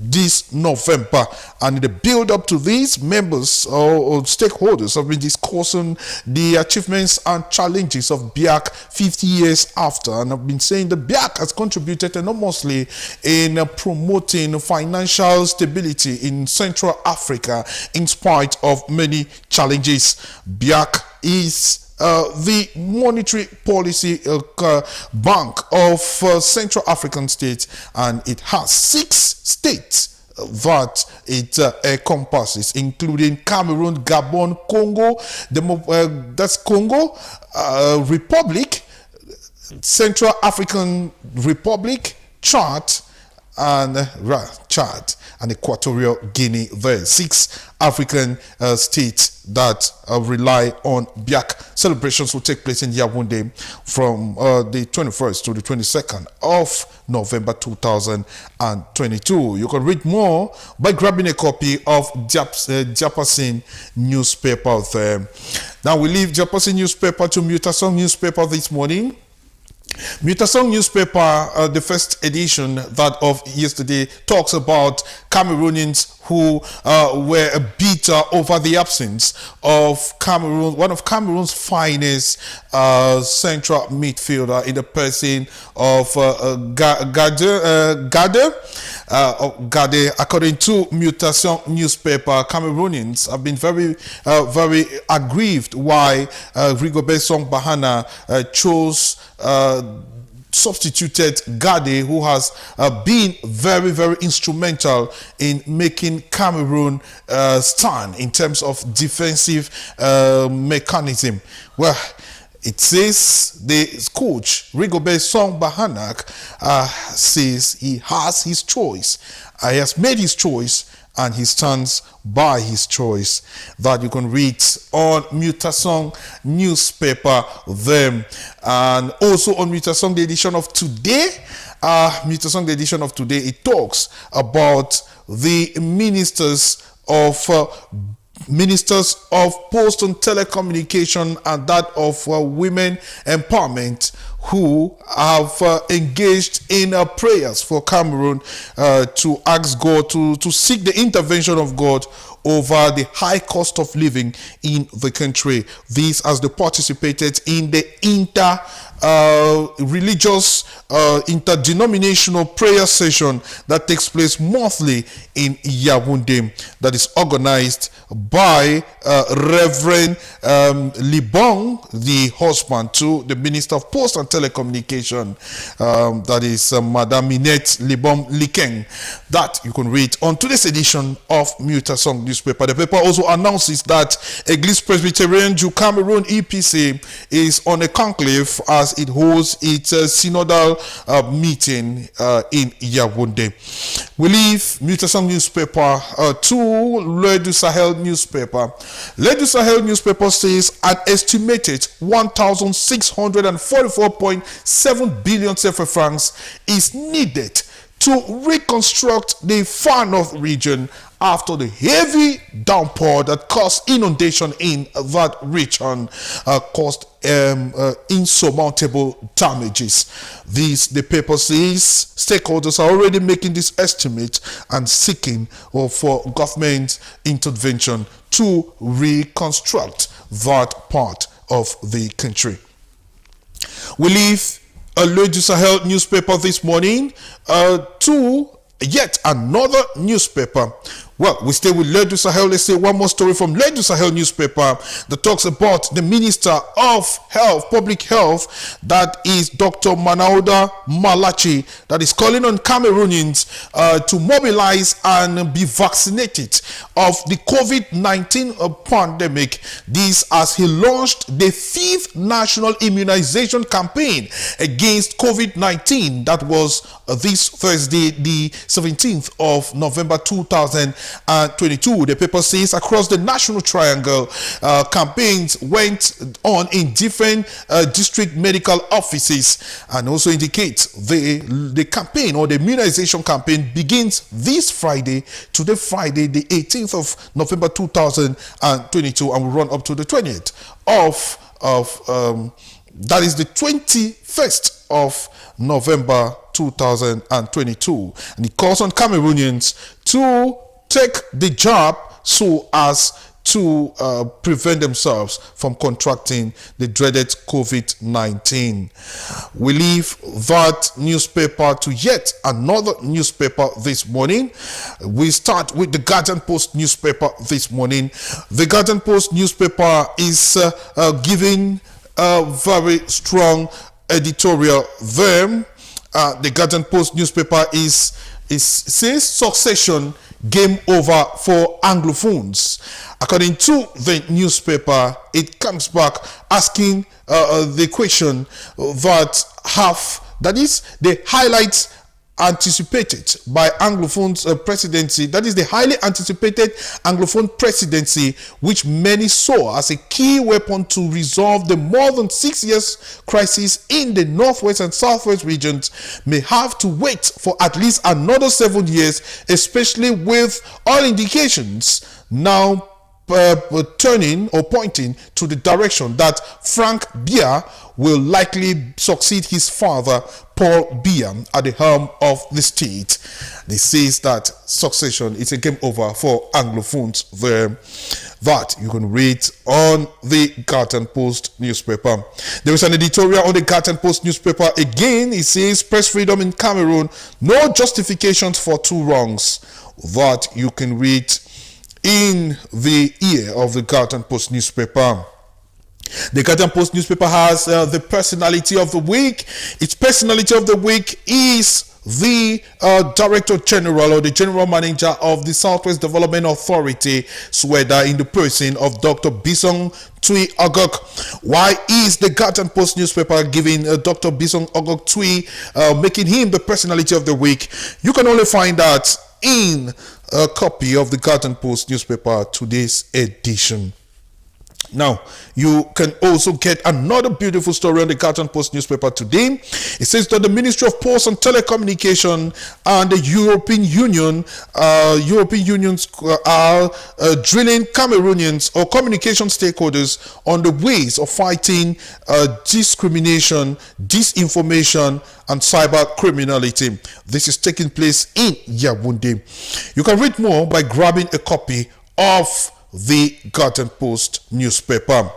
this November. And in the build up to this, members or stakeholders have been discussing the achievements and challenges of BIAC 50 years after, and have been saying that BIAC has contributed enormously in promoting financial stability in Central Africa in spite of many challenges. BIAC is the monetary policy bank of Central African states, and it has 6 states that it encompasses, including Cameroon, Gabon, Congo, that's Congo, Republic, Central African Republic, Chad, and Equatorial Guinea. There 6 African states that rely on BIAC. Celebrations will take place in Yaoundé from the 21st to the 22nd of November 2022. You can read more by grabbing a copy of Jasperson newspaper there. Now we leave Jasperson newspaper to Mutasong newspaper this morning. Mutasong newspaper, the first edition, that of yesterday, talks about Cameroonians who were bitter over the absence of Cameroon, one of Cameroon's finest central midfielder, in the person of Gade. According to Mutation newspaper, Cameroonians have been very aggrieved why Rigobert Song Bahana chose substituted Gade, who has been very, very instrumental in making Cameroon stand in terms of defensive mechanism. Well, it says the coach Rigobert Song Bahanak says he has his choice. He has made his choice and he stands by his choice. That you can read on Mutasong newspaper then. And also on Mutasong, the edition of today, it talks about the ministers of Post and Telecommunication and that of Women Empowerment, who have engaged in prayers for Cameroon to ask God to seek the intervention of God over the high cost of living in the country. This as they participated in the interdenominational prayer session that takes place monthly in Yaoundé, that is organized by Reverend Libong, the husband to the Minister of Post and Telecommunication, that is Madame Minette Libong Likeng. That you can read on today's edition of Mutasong newspaper. The paper also announces that Église Presbyterian du Cameroon EPC is on a conclave as it holds its synodal meeting in Yaoundé. We leave Mutasong newspaper to Le du Sahel newspaper. Le du Sahel newspaper says an estimated 1,644.7 billion CFA francs is needed to reconstruct the Far North region after the heavy downpour that caused inundation in that region caused insurmountable damages. The paper says stakeholders are already making this estimate and seeking for government intervention to reconstruct that part of the country. We leave Le du Sahel newspaper this morning to yet another newspaper. Well, we stay with Le du Sahel. Let's say one more story from Le du Sahel newspaper that talks about the Minister of Health, Public Health, that is Dr. Manauda Malachi, that is calling on Cameroonians to mobilize and be vaccinated of the COVID-19 pandemic. This as he launched the 5th national immunization campaign against COVID-19 that was this Thursday, the 17th of November 2022. The paper says across the National Triangle, campaigns went on in different district medical offices, and also indicates the campaign or the immunization campaign begins this Friday to the Friday, the 18th of November 2022, and will run up to the 20th of that is the 21st of November 2022, and it calls on Cameroonians to take the jab so as to prevent themselves from contracting the dreaded COVID-19. We leave that newspaper to yet another newspaper this morning. We start with the Guardian Post newspaper this morning. The Guardian Post newspaper is giving a very strong editorial there. The Guardian Post newspaper says succession game over for Anglophones. According to the newspaper, it comes back asking the question that is the highlights anticipated by Anglophone's presidency, that is the highly anticipated Anglophone presidency, which many saw as a key weapon to resolve the more than 6 years crisis in the northwest and southwest regions, may have to wait for at least another 7 years, especially with all indications now turning or pointing to the direction that Frank Biya will likely succeed his father, Paul Biya, at the helm of the state. They says that succession is a game over for Anglophones there. That you can read on the Guardian Post newspaper. There is an editorial on the Guardian Post newspaper. Again, it says press freedom in Cameroon, no justifications for two wrongs. That you can read in the ear of the Guardian Post newspaper. The Guardian Post newspaper has the personality of the week. Its personality of the week is the Director General or the General Manager of the Southwest Development Authority, SWEDA, in the person of Dr. Bisong Tui Ogok. Why is the Guardian Post newspaper giving Dr. Bisong Ogok Tui, making him the personality of the week? You can only find that in a copy of the Guardian Post newspaper, today's edition. Now, you can also get another beautiful story on the Guardian Post newspaper today. It says that the Ministry of Posts and Telecommunication and the European Union are drilling Cameroonians or communication stakeholders on the ways of fighting discrimination, disinformation, and cyber criminality. This is taking place in Yaoundé. You can read more by grabbing a copy of the Guardian Post newspaper.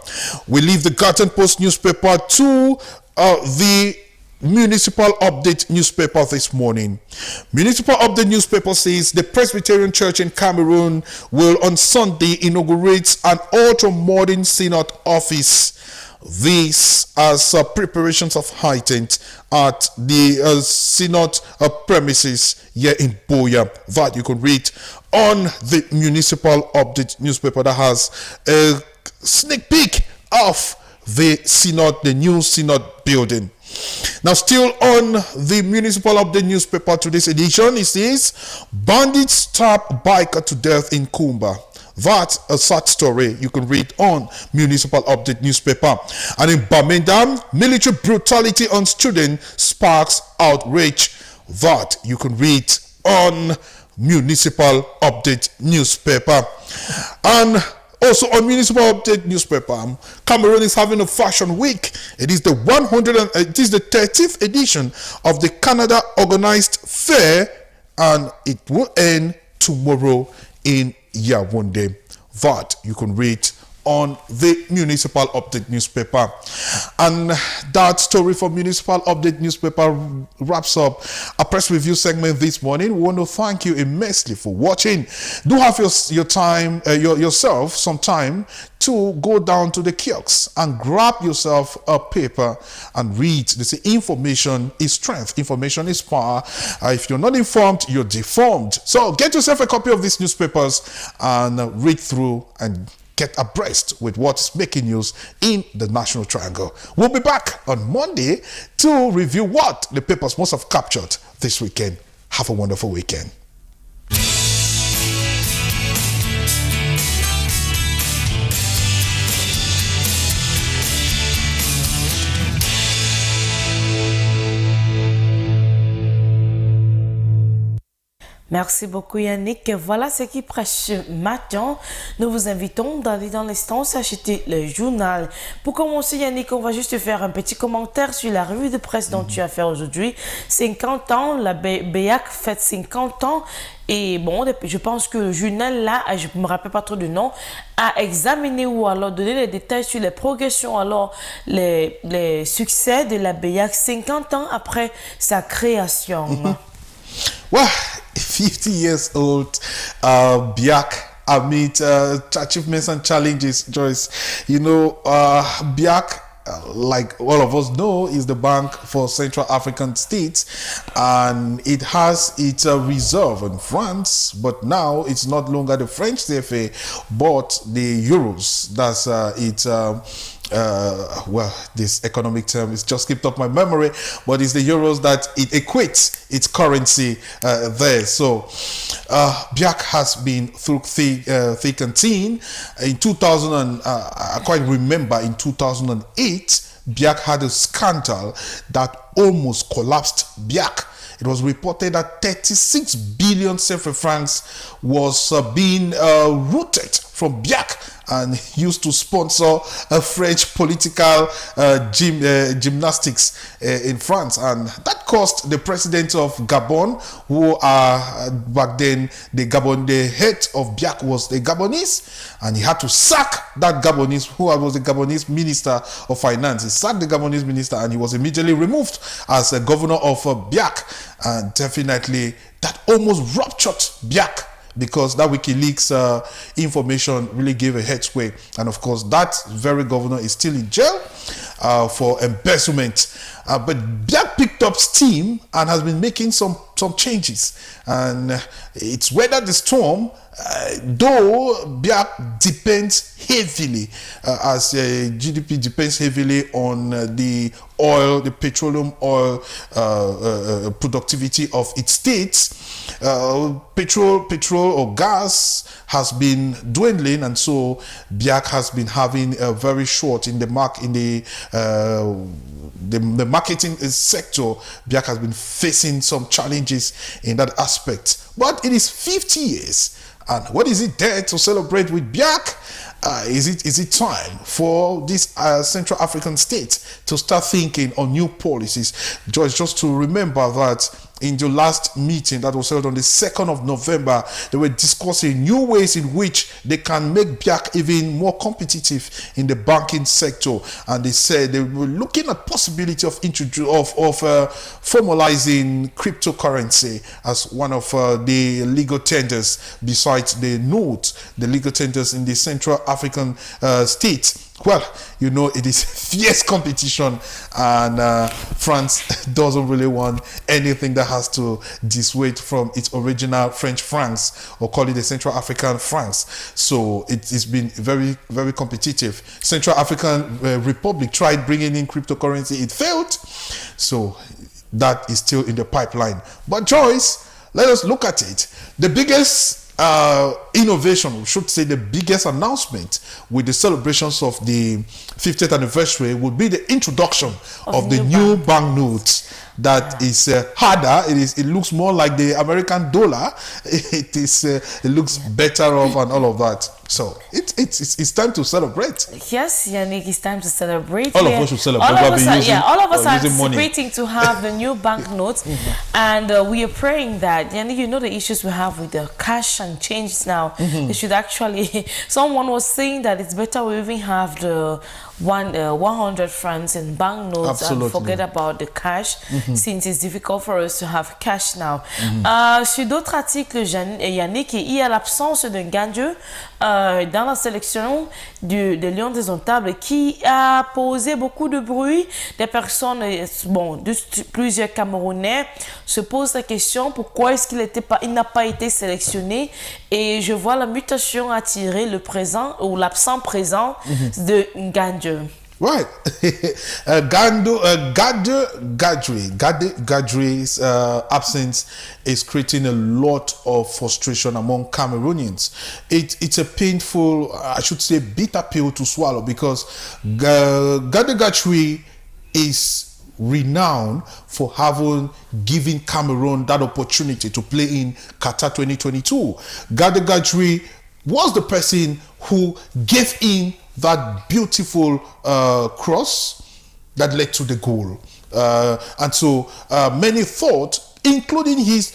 We leave the Guardian Post newspaper to the Municipal Update newspaper this morning. Municipal Update newspaper says the Presbyterian Church in Cameroon will on Sunday inaugurate an ultra-modern synod office. This as preparations of heightened at the synod premises here in Boya. That you can read on the Municipal Update newspaper that has a sneak peek of the synod, the new synod building. Now, still on the Municipal Update newspaper, today's edition, it says bandits stab biker to death in Kumba. That's a sad story you can read on Municipal Update newspaper. And in Birmingham, military brutality on student sparks outrage. That you can read on Municipal Update newspaper. And also on Municipal Update newspaper, Cameroon is having a fashion week. It is the 30th edition of the Canada Organized Fair, and it will end tomorrow in Yaoundé. That you can read on the Municipal Update newspaper. And that story from Municipal Update newspaper wraps up a press review segment this morning. We want to thank you immensely for watching. Do have yourself some time to go down to the kiosks and grab yourself a paper and read. They say information is strength, information is power. If you're not informed, you're deformed. So get yourself a copy of these newspapers and read through and get abreast with what's making news in the National Triangle. We'll be back on Monday to review what the papers must have captured this weekend. Have a wonderful weekend. Merci beaucoup Yannick. Voilà ce qui prêche matin. Nous vous invitons d'aller dans l'instant s'acheter le journal. Pour commencer Yannick, on va juste faire un petit commentaire sur la revue de presse dont tu as fait aujourd'hui. 50 ans, la BEAC fête 50 ans. Et bon, je pense que le journal là, je ne me rappelle pas trop du nom, a examiné ou alors donné les détails sur les progressions, alors les succès de la BEAC 50 ans après sa création. Well, 50 years old, BIAC amid achievements and challenges, Joyce. You know, BIAC, like all of us know, is the Bank for Central African States, and it has its reserve in France, but now it's not longer the French CFA, but the euros. That's well, this economic term is just skipped off my memory, but it's the euros that it equates its currency there. So BIAC has been through thick and thin. In 2000, I quite remember in 2008, BIAC had a scandal that almost collapsed BIAC. It was reported that 36 billion CFA francs was being routed from BIAC and used to sponsor a French political gymnastics in France, and that cost the president of Gabon, who back then the head of BIAC was the Gabonese, and he had to sack that Gabonese, who was the Gabonese minister of finance. He sacked the Gabonese minister, and he was immediately removed as a governor of BIAC, and definitely that almost ruptured BIAC because that WikiLeaks information really gave a head sway. And of course, that very governor is still in jail for embezzlement. But Biak picked up steam and has been making some changes. And it's weathered the storm, though Biak depends heavily, as GDP depends heavily on the oil, the petroleum oil productivity of its states. Petrol or gas has been dwindling, and so Biak has been having a very short in the marketing sector. Biak has been facing some challenges in that aspect. But it is 50 years, and what is it there to celebrate with Biak? Is it time for this Central African state to start thinking on new policies? Just to remember that in the last meeting that was held on the 2nd of November, they were discussing new ways in which they can make Biak even more competitive in the banking sector. And they said they were looking at possibility of formalizing cryptocurrency as one of the legal tenders, besides the notes, the legal tenders in the Central African states. Well, you know, it is fierce competition, and France doesn't really want anything that has to dissuade from its original French francs, or call it the Central African francs. So it's been very, very competitive. Central African Republic tried bringing in cryptocurrency. It failed. So that is still in the pipeline. But Joyce, let us look at it. The biggest innovation, we should say the biggest announcement with the celebrations of the 50th anniversary would be the introduction of the new banknotes. That is harder. It looks more like the American dollar. It looks better off and all of that. So it's time to celebrate. Yes, Yannick, it's time to celebrate. All of us should celebrate. All of us are anticipating to have the new banknotes, and we are praying that, Yannick, you know the issues we have with the cash and change now. They should actually. Someone was saying that it's better we even have the 100 francs in banknotes and forget about the cash, since it's difficult for us to have cash now. Sur d'autres articles, Yannick, il y a l'absence d'un Gandieu dans la sélection des Lions des Indomptables qui a posé beaucoup de bruit. Des personnes, plusieurs Camerounais se posent la question pourquoi est-ce qu'il n'a pas été sélectionné, et je vois la mutation attirer le présent ou l'absent présent de Gandieu. Right. Gadri's absence is creating a lot of frustration among Cameroonians. It's a painful, I should say, bitter pill to swallow, because Gadri is renowned for having given Cameroon that opportunity to play in Qatar 2022. Gadri was the person who gave in that beautiful cross that led to the goal, and so many thought, including his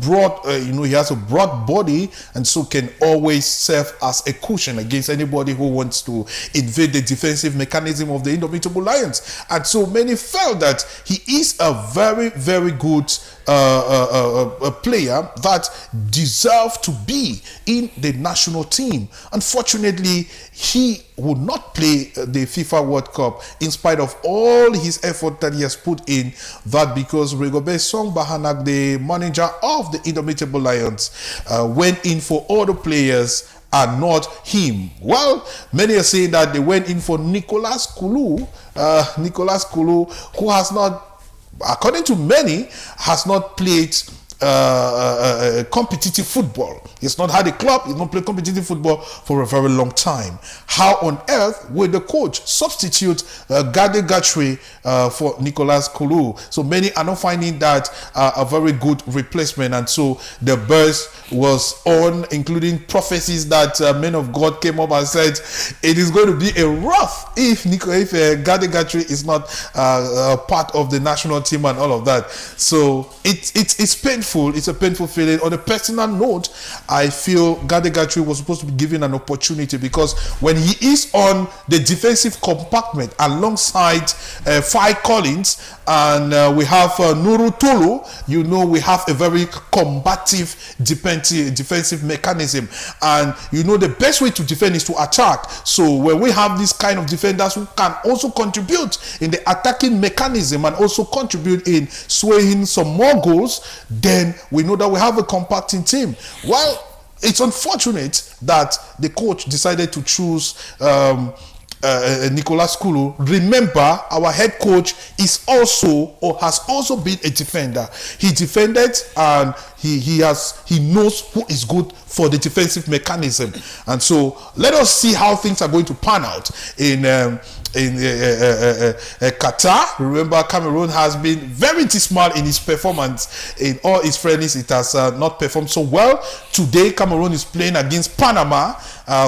broad, he has a broad body, and so can always serve as a cushion against anybody who wants to invade the defensive mechanism of the Indomitable Lions. And so many felt that he is a very, very good a player that deserves to be in the national team. Unfortunately, he would not play the FIFA World Cup in spite of all his effort that he has put in. That because Rigobert Song Bahanak, the manager of the Indomitable Lions, went in for all the players and not him. Well, many are saying that they went in for Nicolas Koulou, who has not, according to many, has not played competitive football. He's not had a club, he's not played competitive football for a very long time. How on earth will the coach substitute Gade Gatry for Nicolas Koulou? So many are not finding that a very good replacement, and so the burst was on, including prophecies that men of God came up and said it is going to be a rough if Gade Gatry is not part of the national team and all of that. So it's painful painful. It's a painful feeling. On a personal note, I feel Gade Gatri was supposed to be given an opportunity, because when he is on the defensive compartment alongside Fai Collins and we have Nuru Tulu, you know, we have a very combative defensive mechanism, and you know the best way to defend is to attack. So when we have this kind of defenders who can also contribute in the attacking mechanism and also contribute in swaying some more goals, then we know that we have a compacting team. Well, it's unfortunate that the coach decided to choose Nicolas Kulu. Remember, our head coach is also, or has also been, a defender. He defended, and he knows who is good for the defensive mechanism. And so let us see how things are going to pan out in Qatar. Remember, Cameroon has been very dismal in its performance. In all its friendlies, it has not performed so well. Today, Cameroon is playing against Panama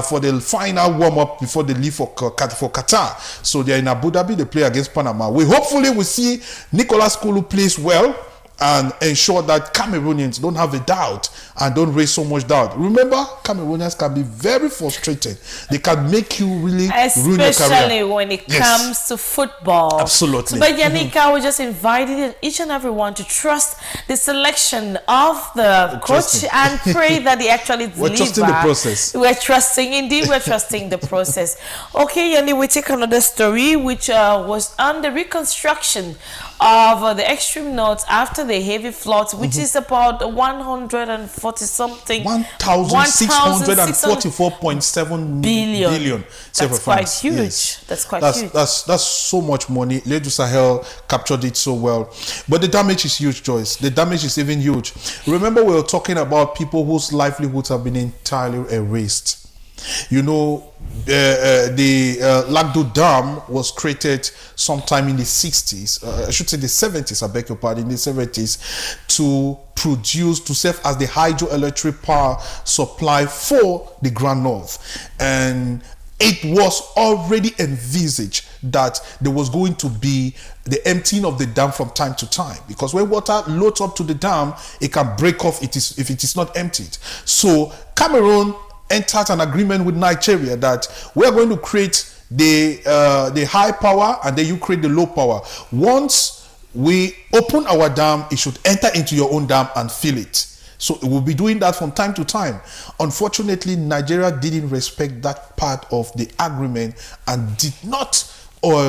for the final warm-up before they leave for Qatar. So they're in Abu Dhabi. They play against Panama. We hopefully will see Nicolas Kulu plays well and ensure that Cameroonians don't have a doubt and don't raise so much doubt. Remember, Cameroonians can be very frustrated. They can make you really ruin your career. Especially when it comes to football. Absolutely. But Yannick, I was just inviting each and everyone to trust the selection of the coach and pray that they actually deliver. We're trusting the process. We're trusting, indeed, we're trusting the process. Okay, Yannick, we take another story, which was on the reconstruction of the extreme north after the heavy floods, which is about 140 something 1,644.7 billion. That's quite huge. Yes. That's quite huge. That's so much money. Lady Sahel captured it so well, but the damage is huge, Joyce. The damage is even huge. Remember, we were talking about people whose livelihoods have been entirely erased. You know, the Lagdo Dam was created sometime in the 60s, I should say the 70s, I beg your pardon, in the 70s, to serve as the hydroelectric power supply for the Grand North. And it was already envisaged that there was going to be the emptying of the dam from time to time, because when water loads up to the dam, it can break off if it is not emptied. So Cameroon entered an agreement with Nigeria that we are going to create the high power, and then you create the low power. Once we open our dam, it should enter into your own dam and fill it. So it will be doing that from time to time. Unfortunately, Nigeria didn't respect that part of the agreement and did not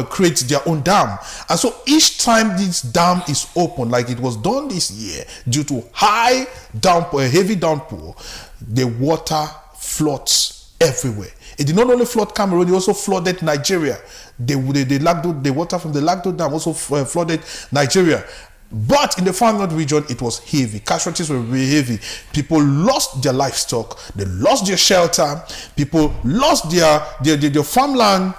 create their own dam. And so each time this dam is open, like it was done this year, due to high downpour, heavy downpour, the water floods everywhere. It did not only flood Cameroon, it also flooded Nigeria. The water from the Lagdo Dam also flooded Nigeria. But in the far north region, it was heavy. Casualties were very heavy. People lost their livestock, they lost their shelter, people lost their farmland,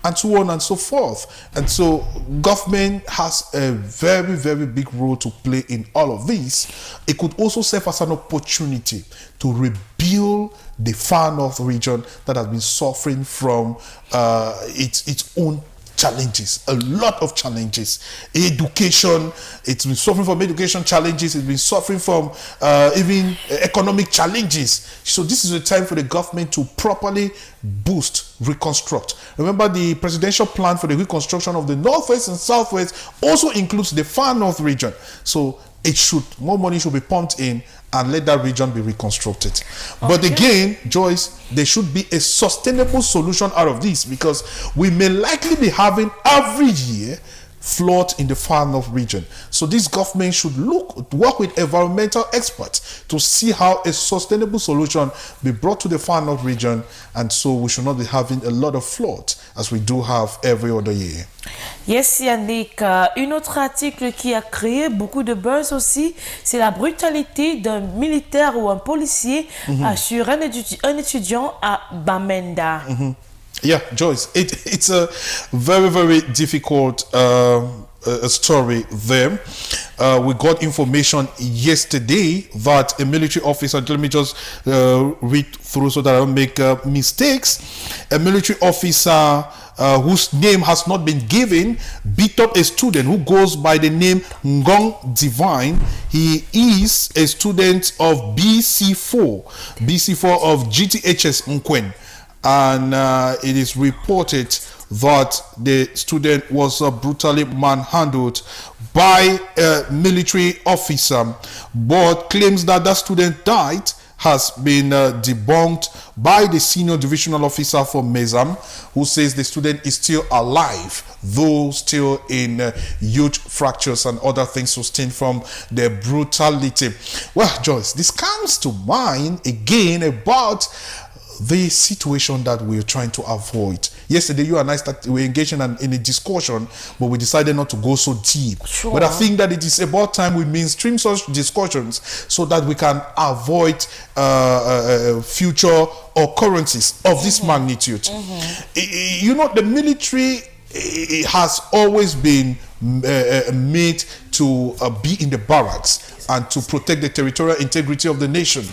and so on and so forth. And so government has a very, very big role to play in all of this. It could also serve as an opportunity to rebuild the far north region that has been suffering from its own challenges, a lot of challenges. Education, it's been suffering from education challenges, it's been suffering from even economic challenges. So this is the time for the government to properly boost, reconstruct. Remember, the presidential plan for the reconstruction of the northwest and southwest also includes the far north region. So more money should be pumped in and let that region be reconstructed. Okay. But again, Joyce, there should be a sustainable solution out of this, because we may likely be having every year flood in the far north region. So this government should work with environmental experts to see how a sustainable solution be brought to the far north region, and so we should not be having a lot of flood as we do have every other year. Yes, Yannick. Un autre article qui a créé beaucoup de buzz aussi, c'est la brutalité d'un militaire ou un policier sur un étudiant à Bamenda. Yeah, Joyce, it's a very, very difficult story there. We got information yesterday that a military officer, let me just read through so that I don't make mistakes. A military officer whose name has not been given, beat up a student who goes by the name Ngong Divine. He is a student of BC4 of GTHS Nkwen, and it is reported that the student was brutally manhandled by a military officer, but claims that that student died has been debunked by the senior divisional officer for Mezam, who says the student is still alive, though still in huge fractures and other things sustained from the brutality. Well, Joyce, this comes to mind again about the situation that we're trying to avoid. Yesterday, you and I were engaging in a discussion, but we decided not to go so deep. Sure. But I think that it is about time we mainstream such discussions so that we can avoid future occurrences of this magnitude. You know, the military has always been made to be in the barracks and to protect the territorial integrity of the nation.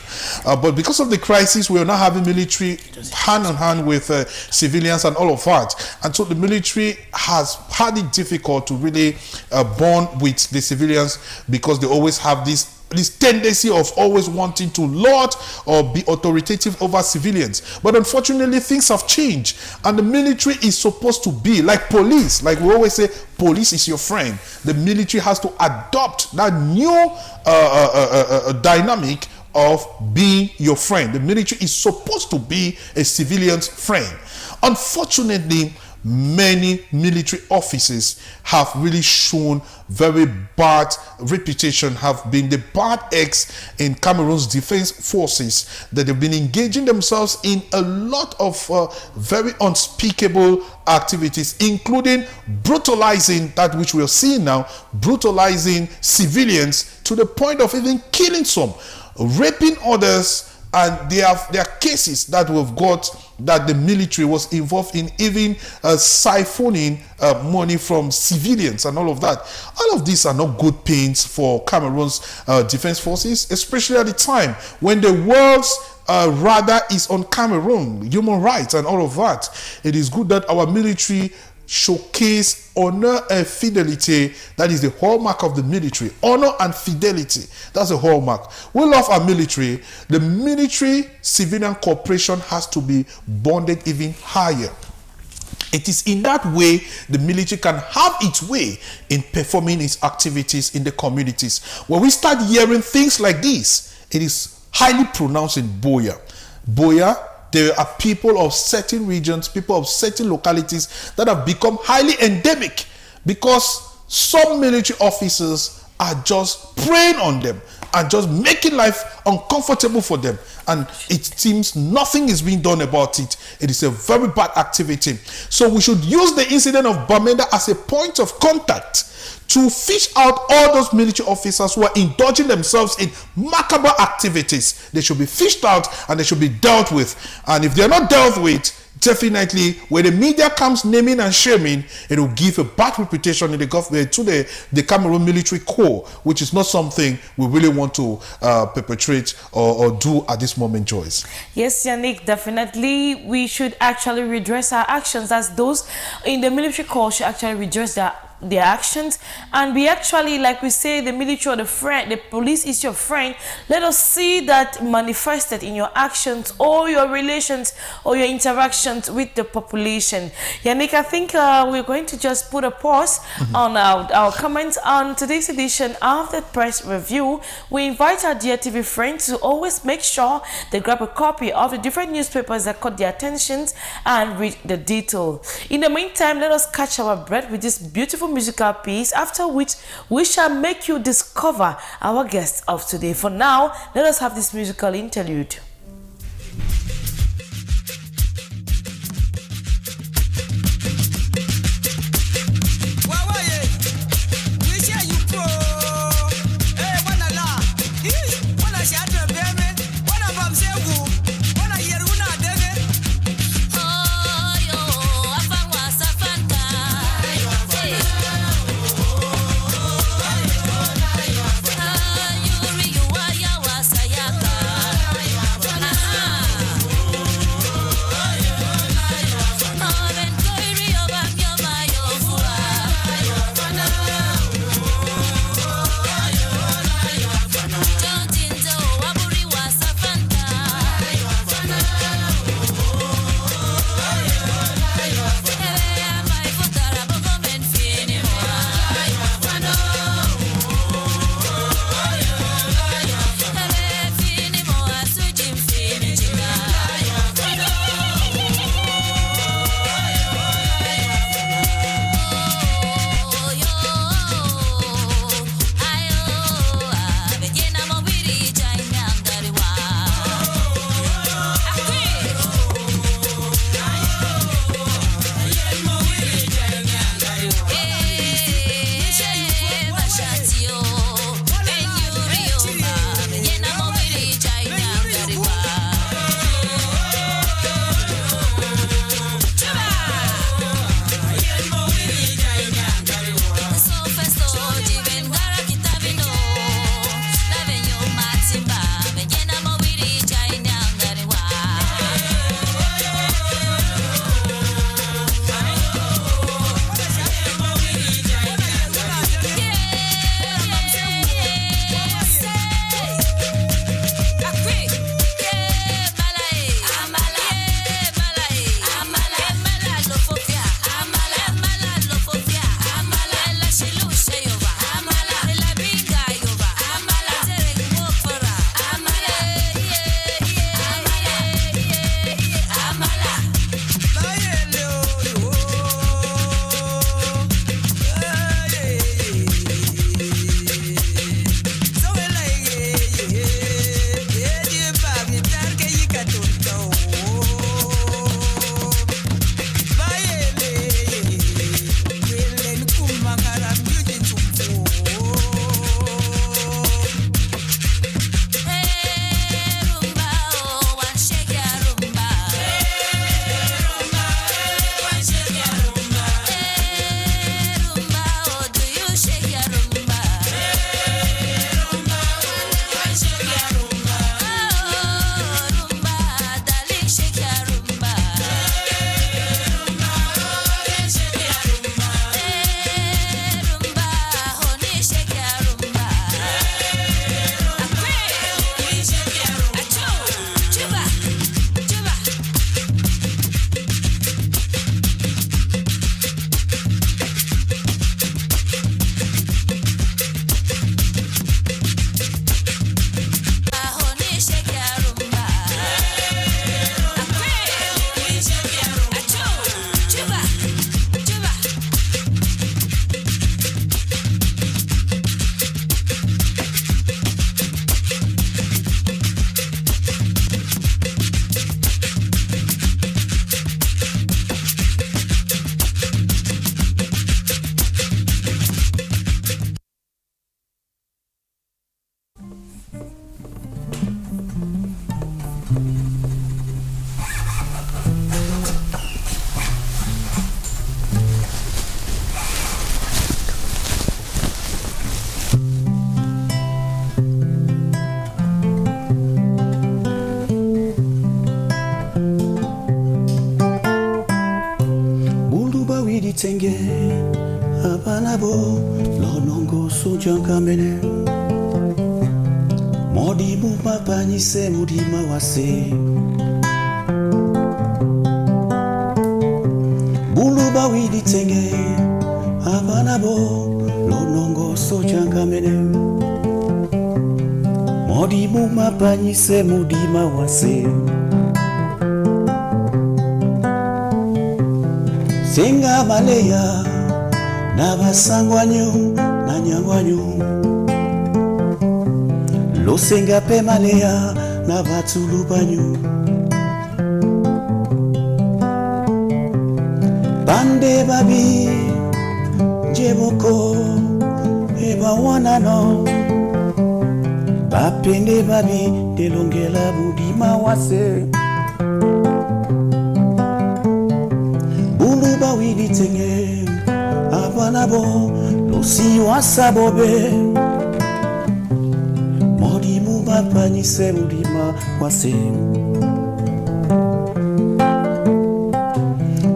But because of the crisis, we are now having military hand in hand with civilians and all of that. And so the military has had it difficult to really bond with the civilians, because they always have this tendency of always wanting to lord or be authoritative over civilians. But unfortunately, things have changed, and the military is supposed to be like police. Like we always say, police is your friend. The military has to adopt that new dynamic of being your friend. The military is supposed to be a civilian's friend. Unfortunately, many military officers have really shown very bad reputation, have been the bad eggs in Cameroon's defense forces, that they've been engaging themselves in a lot of very unspeakable activities, including brutalizing, that which we are seeing now, brutalizing civilians to the point of even killing some, raping others. And there are cases that we've got that the military was involved in, even siphoning money from civilians and all of that. All of these are not good pains for Cameroon's defense forces, especially at the time when the world's radar is on Cameroon, human rights and all of that. It is good that our military showcase honor and fidelity. That is the hallmark of the military. Honor and fidelity, that's a hallmark. We love our military. The military civilian cooperation has to be bonded even higher. It is in that way the military can have its way in performing its activities in the communities. When we start hearing things like this, it is highly pronounced in Boya. There are people of certain regions, people of certain localities that have become highly endemic, because some military officers are just preying on them and just making life uncomfortable for them. And it seems nothing is being done about it. It is a very bad activity. So we should use the incident of Bamenda as a point of contact to fish out all those military officers who are indulging themselves in macabre activities. They should be fished out and they should be dealt with. And if they are not dealt with, definitely when the media comes naming and shaming, it will give a bad reputation in the government to the Cameroon military corps, which is not something we really want to perpetrate or do at this moment, Joyce. Yes, Yannick, definitely we should actually redress our actions, as those in the military corps should actually redress their actions. And we actually, like we say, the military or the police is your friend. Let us see that manifested in your actions or your relations or your interactions with the population. Yannick, I think we're going to just put a pause on our comments on today's edition of the press review. We invite our DMRTV friends to always make sure they grab a copy of the different newspapers that caught their attentions and read the detail. In the meantime, let us catch our breath with this beautiful musical piece, after which we shall make you discover our guest of today. For now, let us have this musical interlude. Sayaka. tenge abanabo lonongo sujankamene modi bupapanyise mudima wase buluba widi tenge abanabo lonongo sujankamene modi bupapanyise mudima wase Senga maleya na basangwanyo na nyangwanyo Lo senga pe maleya na batulubanyo Bande babi jeboko eba wanano Bapende babi delongela budima wase Buluba widi tenge abanabo losi wasabobe Modi muba panise mudima wase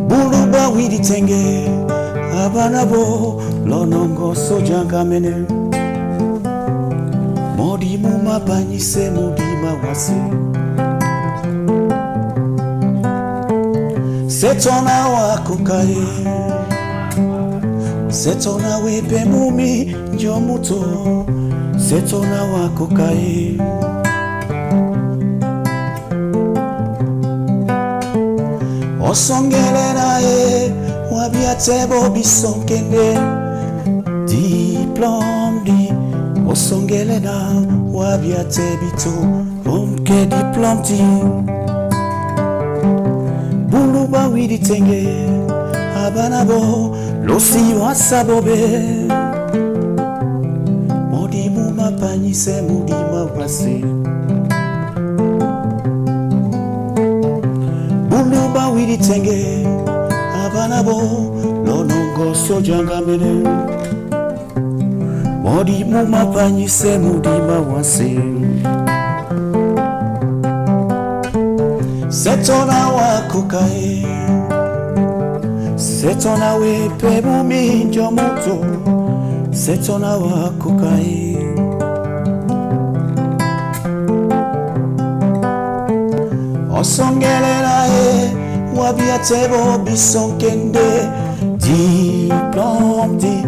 Buluba widi tenge abanabo lonongo sojangamene Modi muma panise mudima wase Setona wakukae Setona wepe mumi njomuto Setona wakukae Osongele nae wabiatebo bisonkende Diplom di Osongele na wabiatebito Romke diplom di Buluba widi tenge abanabo losi wasabobe Modi muma panyise mudima wase Buluba widi tenge abanabo lonongo sojangamene Modi muma panyise mudima wase Setona wakukae Setona wepe mumi njomuto Setona wakukae Osongele nae wabiatebo bisonkende Diplom di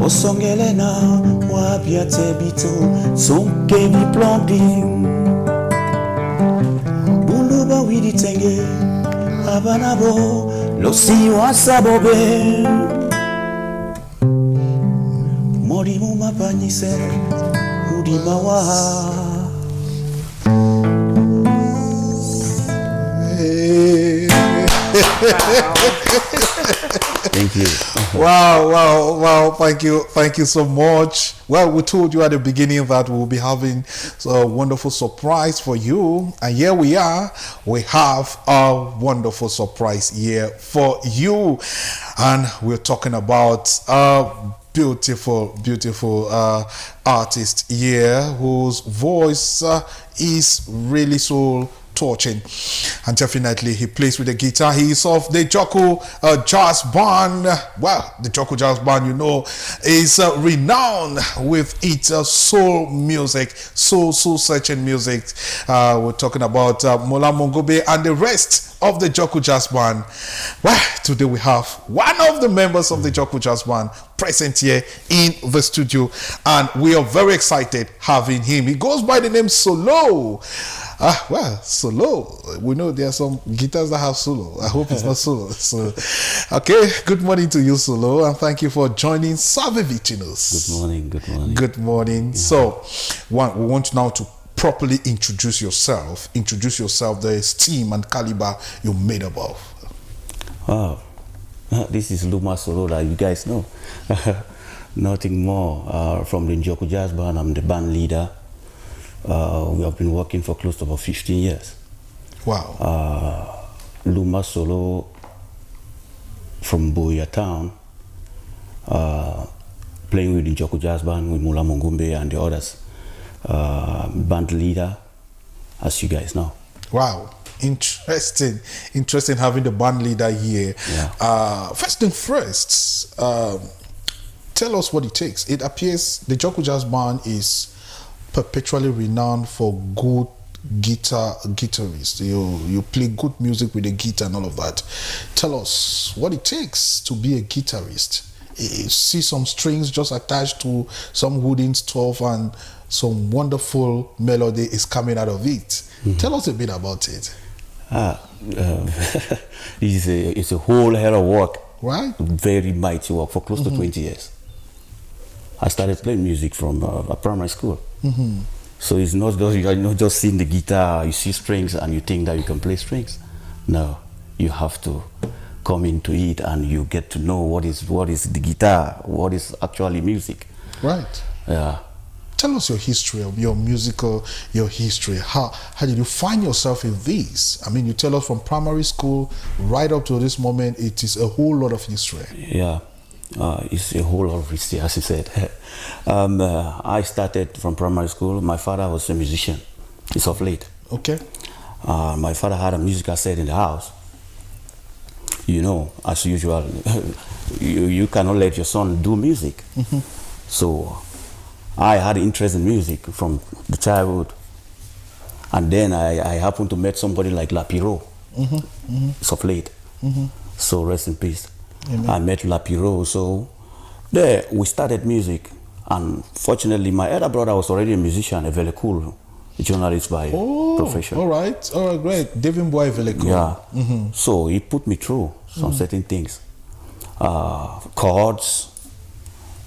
Osongele na wabiatebito Sonke diplom di Buluba widi tenge abanabo losi wasabobe Modi muma panyise mudima wa Thank you. Wow. Thank you so much. Well, we told you at the beginning that we'll be having a wonderful surprise for you. And here we are. We have a wonderful surprise here for you. And we're talking about a beautiful artist here whose voice is really so touching, and definitely he plays with the guitar. He is of the Joko Jazz Band. Well, the Joko Jazz Band, you know, is renowned with its soul music, soul searching music. We're talking about Mola Mongobe and the rest of the Joko Jazz Band. Well, today we have one of the members of the Joko Jazz Band present here in the studio, and we are very excited having him. He goes by the name Solo. Well, solo. We know there are some guitars that have solo. I hope it's not solo. So, okay. Good morning to you, Solo, and thank you for joining Salve Vicinus. Good morning. Yeah. So, we want now to properly introduce yourself. Introduce yourself, the esteem and caliber you're made up of. Wow. This is Luma Solo that you guys know. Nothing more. From the Joko Jazz Band, I'm the band leader. We have been working for close to about 15 years. Wow. Luma Solo from Buea Town, playing with the Joko Jazz Band, with Mula Mongumbe and the others. Band leader, as you guys know. Wow. Interesting having the band leader here. Yeah. First thing first, tell us what it takes. It appears the Joku Jazz Band is perpetually renowned for good guitarists. You play good music with the guitar and all of that. Tell us what it takes to be a guitarist. You see some strings just attached to some wooden stuff and some wonderful melody is coming out of it. Mm-hmm. Tell us a bit about it. It's a whole hell of work. Right. Very mighty work for close to 20 years. I started playing music from a primary school. Mm-hmm. So it's not just, you're not just seeing the guitar, you see strings and you think that you can play strings. No, you have to come into it and you get to know what is the guitar, what is actually music. Right. Yeah. Tell us your history, your history. How did you find yourself in this? I mean, you tell us from primary school right up to this moment, it is a whole lot of history. Yeah. It's a whole lot of history, as you said. I started from primary school. My father was a musician. It's of late. Okay. My father had a music cassette in the house. You know, as usual, you cannot let your son do music. Mm-hmm. So I had interest in music from the childhood. And then I happened to meet somebody like Lapiro. Mm-hmm. Mm-hmm. It's of late. Mm-hmm. So rest in peace. Amen. I met Lapiro, so there we started music. And fortunately, my elder brother was already a musician, a very cool journalist by profession. All right, great. Devin Boy, very cool. Yeah. Mm-hmm. So he put me through some certain things, chords,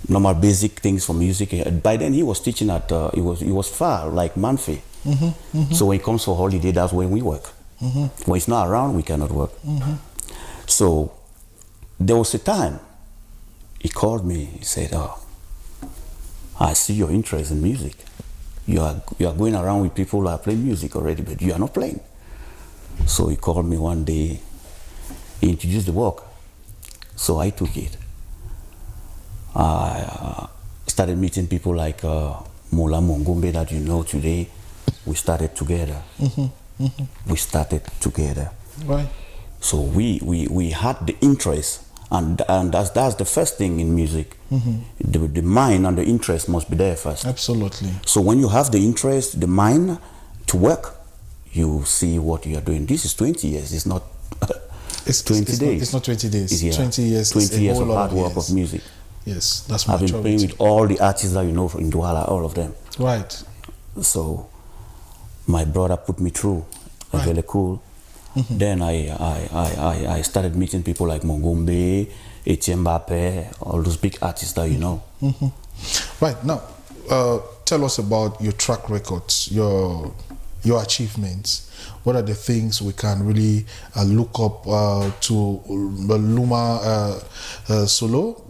normal basic things for music. By then he was teaching at he was far, like Manfi. Mm-hmm. Mm-hmm. So when he comes for holiday, that's when we work. Mm-hmm. When he's not around, we cannot work. Mm-hmm. So there was a time he called me. He said, "Oh, I see your interest in music. You are going around with people who are playing music already, but you are not playing." So he called me one day. He introduced the work. So I took it. I started meeting people like Mola Mongombe that you know today. We started together. Mm-hmm. Mm-hmm. We started together. Right. So we had the interest, and that's the first thing in music. Mm-hmm. The mind and the interest must be there first. Absolutely. So when you have the interest, the mind to work, you see what you are doing. This is 20 years. It's not 20 days. It's not 20 days. Yeah. 20 years. 20 years of hard work of music. Yes, that's I've been playing with all the artists that you know in Douala, all of them. Right. So my brother put me through. Right. Very cool. Mm-hmm. Then I started meeting people like Mongombe, Etienne Mbappe, all those big artists that you know. Mm-hmm. Right. Now, tell us about your track records, your achievements. What are the things we can really look up to Luma Solo?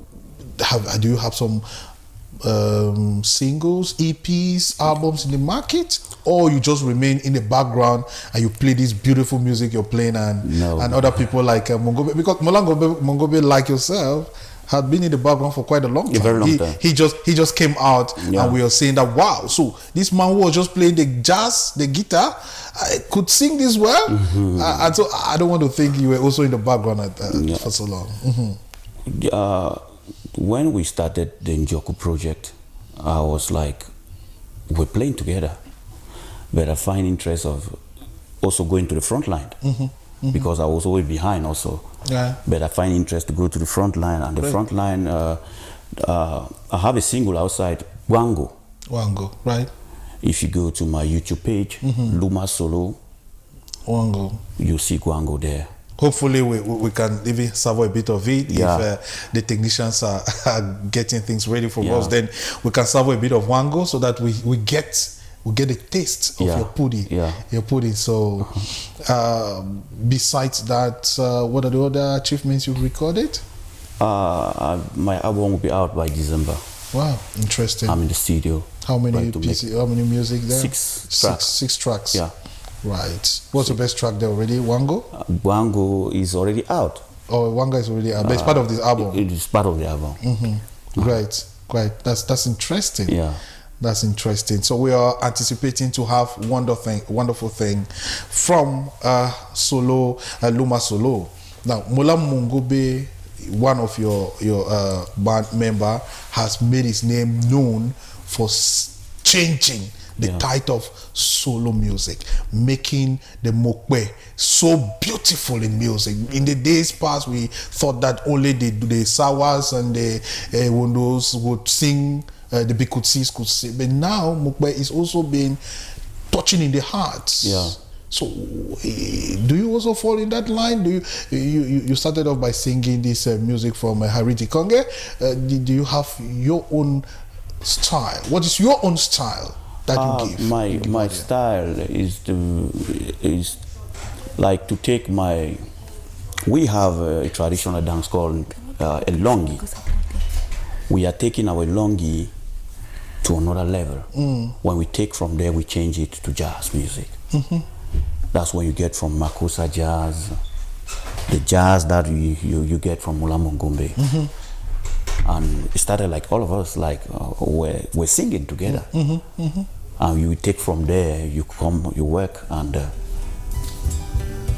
Do you have some singles, EPs, albums in the market, or you just remain in the background and you play this beautiful music you're playing and other people like Mongobe? Because Mongobe, like yourself, had been in the background for quite a long time. A very long time. He just came out and we were saying that, wow, so this man who was just playing the jazz, the guitar, could sing this well. Mm-hmm. And so I don't want to think you were also in the background for so long. Mm-hmm. When we started the Njoku project, I was like, we're playing together, but I find interest of also going to the front line. Mm-hmm. Mm-hmm. Because I was always behind also. Yeah. But I find interest to go to the front line, and the front line, I have a single outside, Wango. Wango, right. If you go to my YouTube page, Luma Solo, Wango, you see Wango there. Hopefully we can even savour a bit of it. If the technicians are getting things ready for us, then we can savour a bit of Wango so that we get a taste of your pudding. Your pudding. So besides that, what are the other achievements you've recorded? My album will be out by December. Wow, interesting. I'm in the studio. How many pieces? How many music there? Six tracks. Yeah. Right. What's the best track there already? Wango? Wango is already out. Oh, Wango is already out. But it's part of this album. It is part of the album. Mm-hmm. Great. That's interesting. Yeah. That's interesting. So we are anticipating to have wonderful thing from Luma Solo. Now, Mola Mungobe, one of your band member, has made his name known for changing the type of solo music, making the mokwe so beautiful in music. In the days past, we thought that only the Sawas and the Wondos would sing, the Bikutsis could sing, but now mokwe is also being touching in the hearts. Yeah. So, do you also fall in that line? Do you started off by singing this music from Hariti Konge? Do you have your own style? What is your own style that you give? My style is like to take my. We have a traditional dance called Elongi. We are taking our Elongi to another level. When we take from there, we change it to jazz music. That's when you get from Makosa jazz, the jazz that you get from Mula Mongombe. And it started like all of us, like we're singing together. And you take from there, you come, you work, and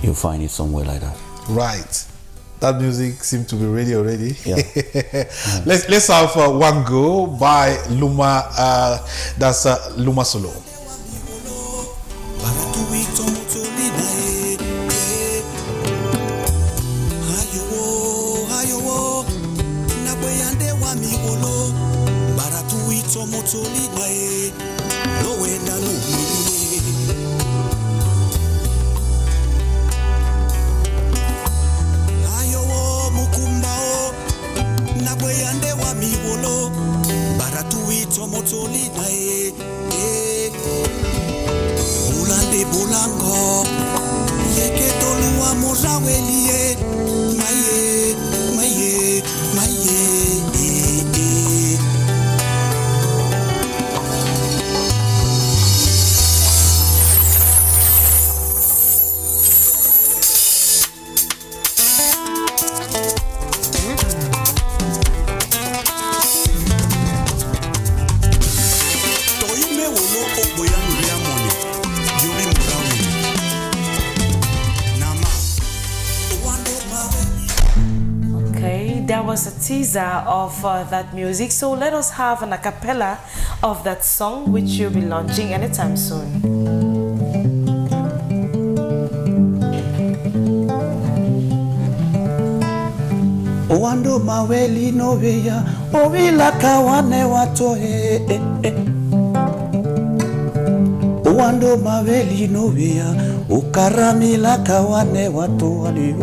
you find it somewhere like that. Right. That music seems to be ready already. Yeah. Let's have one go by Luma. That's Luma Solo. Bulande bulango yeketolua morawelie maye maye maye That was a teaser of that music. So let us have an a cappella of that song, which you'll be launching anytime soon. Owando maweli noveya ovila kawane watoe Owando maweli noveya ukaramila kawane watoe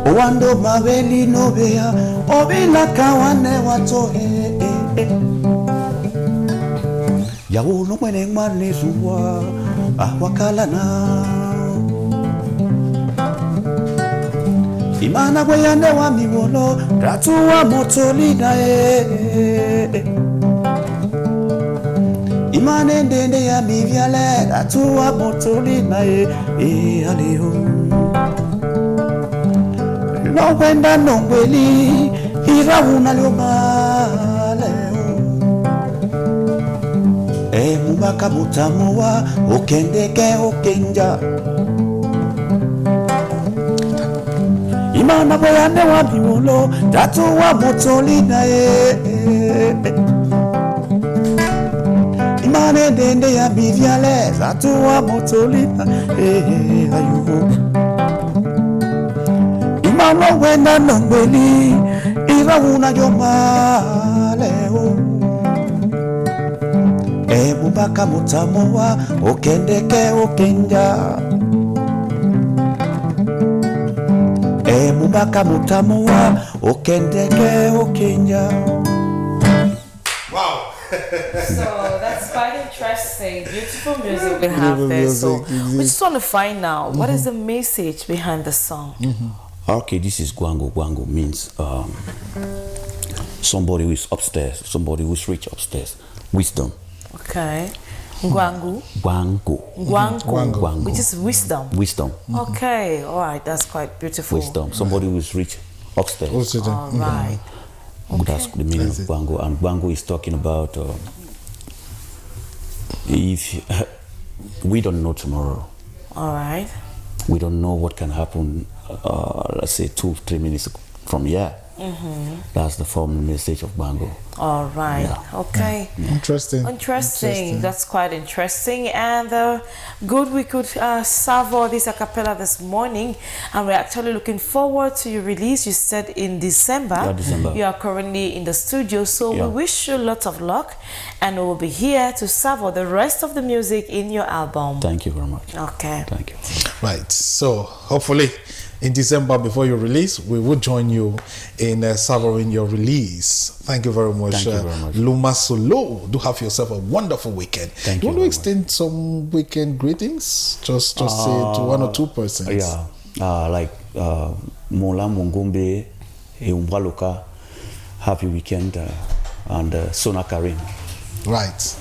Owando maweli novea ovila kawane watoe Yawo no mwene mwane suwa awakalana Imana gweyande wa miwolo ratu wa motolida Imane ndende ya mivyale ratu wa motolida aleo No wenda no weli irawuna leo mubaka mutamuwa okendeke okenja Imana boyane wa biwolo tatu wa motolina Imane dende ya bivyale tatu wa motolina ayuho Imano wenda nongweli irawuna jomaleo mubaka mutamuwa okendeke okenja mubaka mutamuwa okendeke okenja Wow. So that's quite interesting. Beautiful music we have there. So we just want to find out what is the message behind the song. Okay, this is Gwango. Gwango means somebody who is upstairs, somebody who is rich upstairs. Wisdom. Okay. Gwangu. Gwango. Gwangu. Which is wisdom. Wisdom. Okay. All right. That's quite beautiful. Wisdom. Somebody who is rich upstairs. All right. That's the meaning of Gwango. And Gwango is talking about if we don't know tomorrow. All right. We don't know what can happen, let's say 2-3 minutes from here. That's the formal message of Gwango. All right. Yeah. Okay. Interesting. That's quite interesting. And good we could savour this a cappella this morning, and we're actually looking forward to your release. You said in December. Yeah, December. You are currently in the studio, so we wish you lots of luck, and we will be here to savour the rest of the music in your album. Thank you very much. Okay. Thank you. Right. So hopefully in December, before your release, we will join you in savoring your release. Thank you very much. Thank you very much. Luma Solo, do have yourself a wonderful weekend. Thank you you. Want to extend some weekend greetings? Just say to 1 or 2 persons. Yeah, like Mola Mungumbe, Umbaloka, happy weekend, and Sona Karim. Right.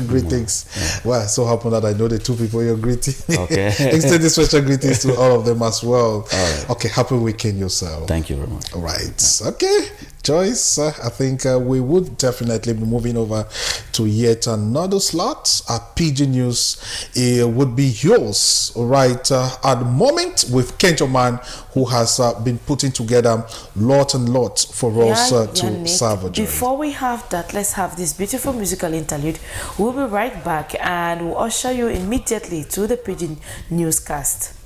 Greetings. Well, so happen that I know the 2 people you're greeting. Okay. Extend the special greetings to all of them as well. All right. Okay, happy weekend yourself. Thank you very much. All right. Okay. Joyce, I think we would definitely be moving over to yet another slot. Our PG News would be yours, right, at the moment with Kenjoman, who has been putting together lot and lot for us to serve. Before we have that, let's have this beautiful musical interlude. We'll be right back and we'll usher you immediately to the PG Newscast.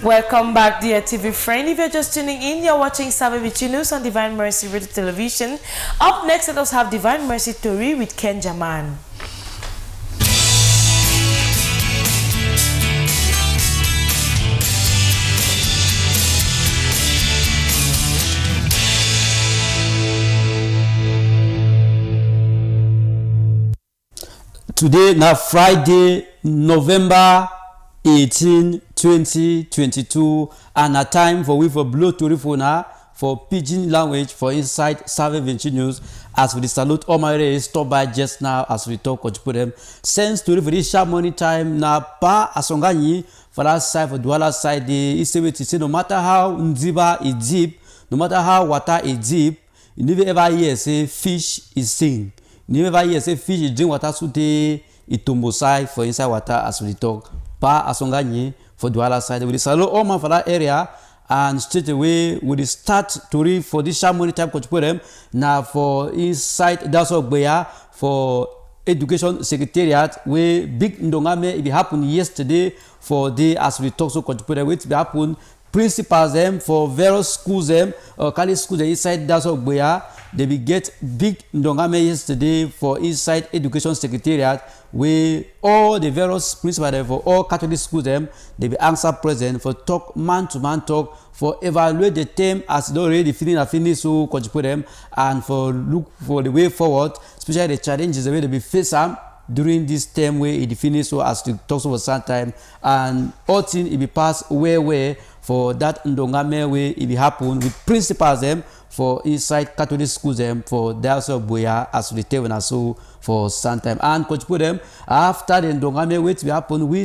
Welcome back, dear TV friend. If you're just tuning in, you're watching Salve Vicinus on Divine Mercy Radio Television. Up next, let us have Divine Mercy Story with Ken Jaman. Today, now Friday, November 18, 20, 22, and a time for we for blow to refuna for pidgin language for inside Salve Vicinus as we salute all my race stop by just now as we talk with them. Sense to for this sharp money time na pa asonganyi for that side for Douala side the is say no matter how nziba is deep, no matter how water is deep, you never ever hear say fish is sing. You never ever hear say fish is drink water so they itombosai for inside water as we talk. Pa asonganyi for Douala side. We salute all man for that area and straight away we start to read for this sharp money time coach them now for inside that's all for education secretariat where big ndongame it happened yesterday for the as we talk so coach them which happen principals them for various schools them college schools inside that's all they will get big ndongame yesterday for inside education secretariat where all the various principals for all Catholic schools them they will answer present for talk man to man talk for evaluate the term as they already finish so coach them and for look for the way forward, especially the challenges the way they be face them during this term where it finish so as to talk over some time and all things it be passed where for that ndongame way it be happen with principals them for inside Catholic schools them for Diocese of Boya as we tell us so for some time and coach put them after the ndongame way to happen we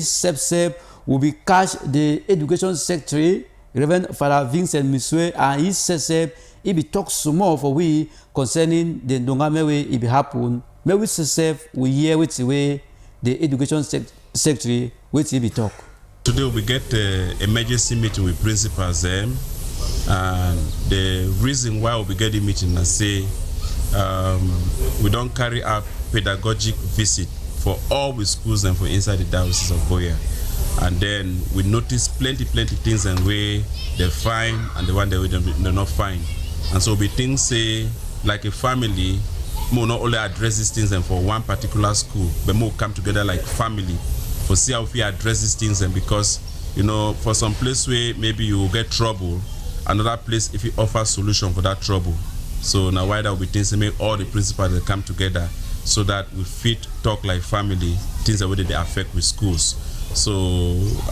will be catch the education secretary Reverend Father Vincent Miswe and he says he be talk some more for we concerning the ndongame way it be happen. May we say we hear which way the education secretary which he be talk. Today we get emergency meeting with principals them. And the reason why we get the meeting is say we don't carry out pedagogic visit for all the schools and for inside the Diocese of Boya. And then we notice plenty things and way they find and the one they do not find. And so we think say like a family, we not only address these things and for one particular school, but more come together like family for see how we address these things and because you know for some place where maybe you will get trouble. Another place if you offer solution for that trouble. So now why that we think make all the principals that come together so that we fit talk like family, things that way they affect with schools. So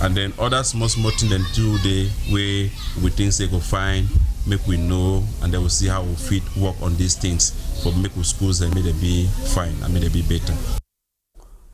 and then other small things then do the way we think they go find, make we know and then we'll see how we fit work on these things for make with schools and make them be fine and make them be better.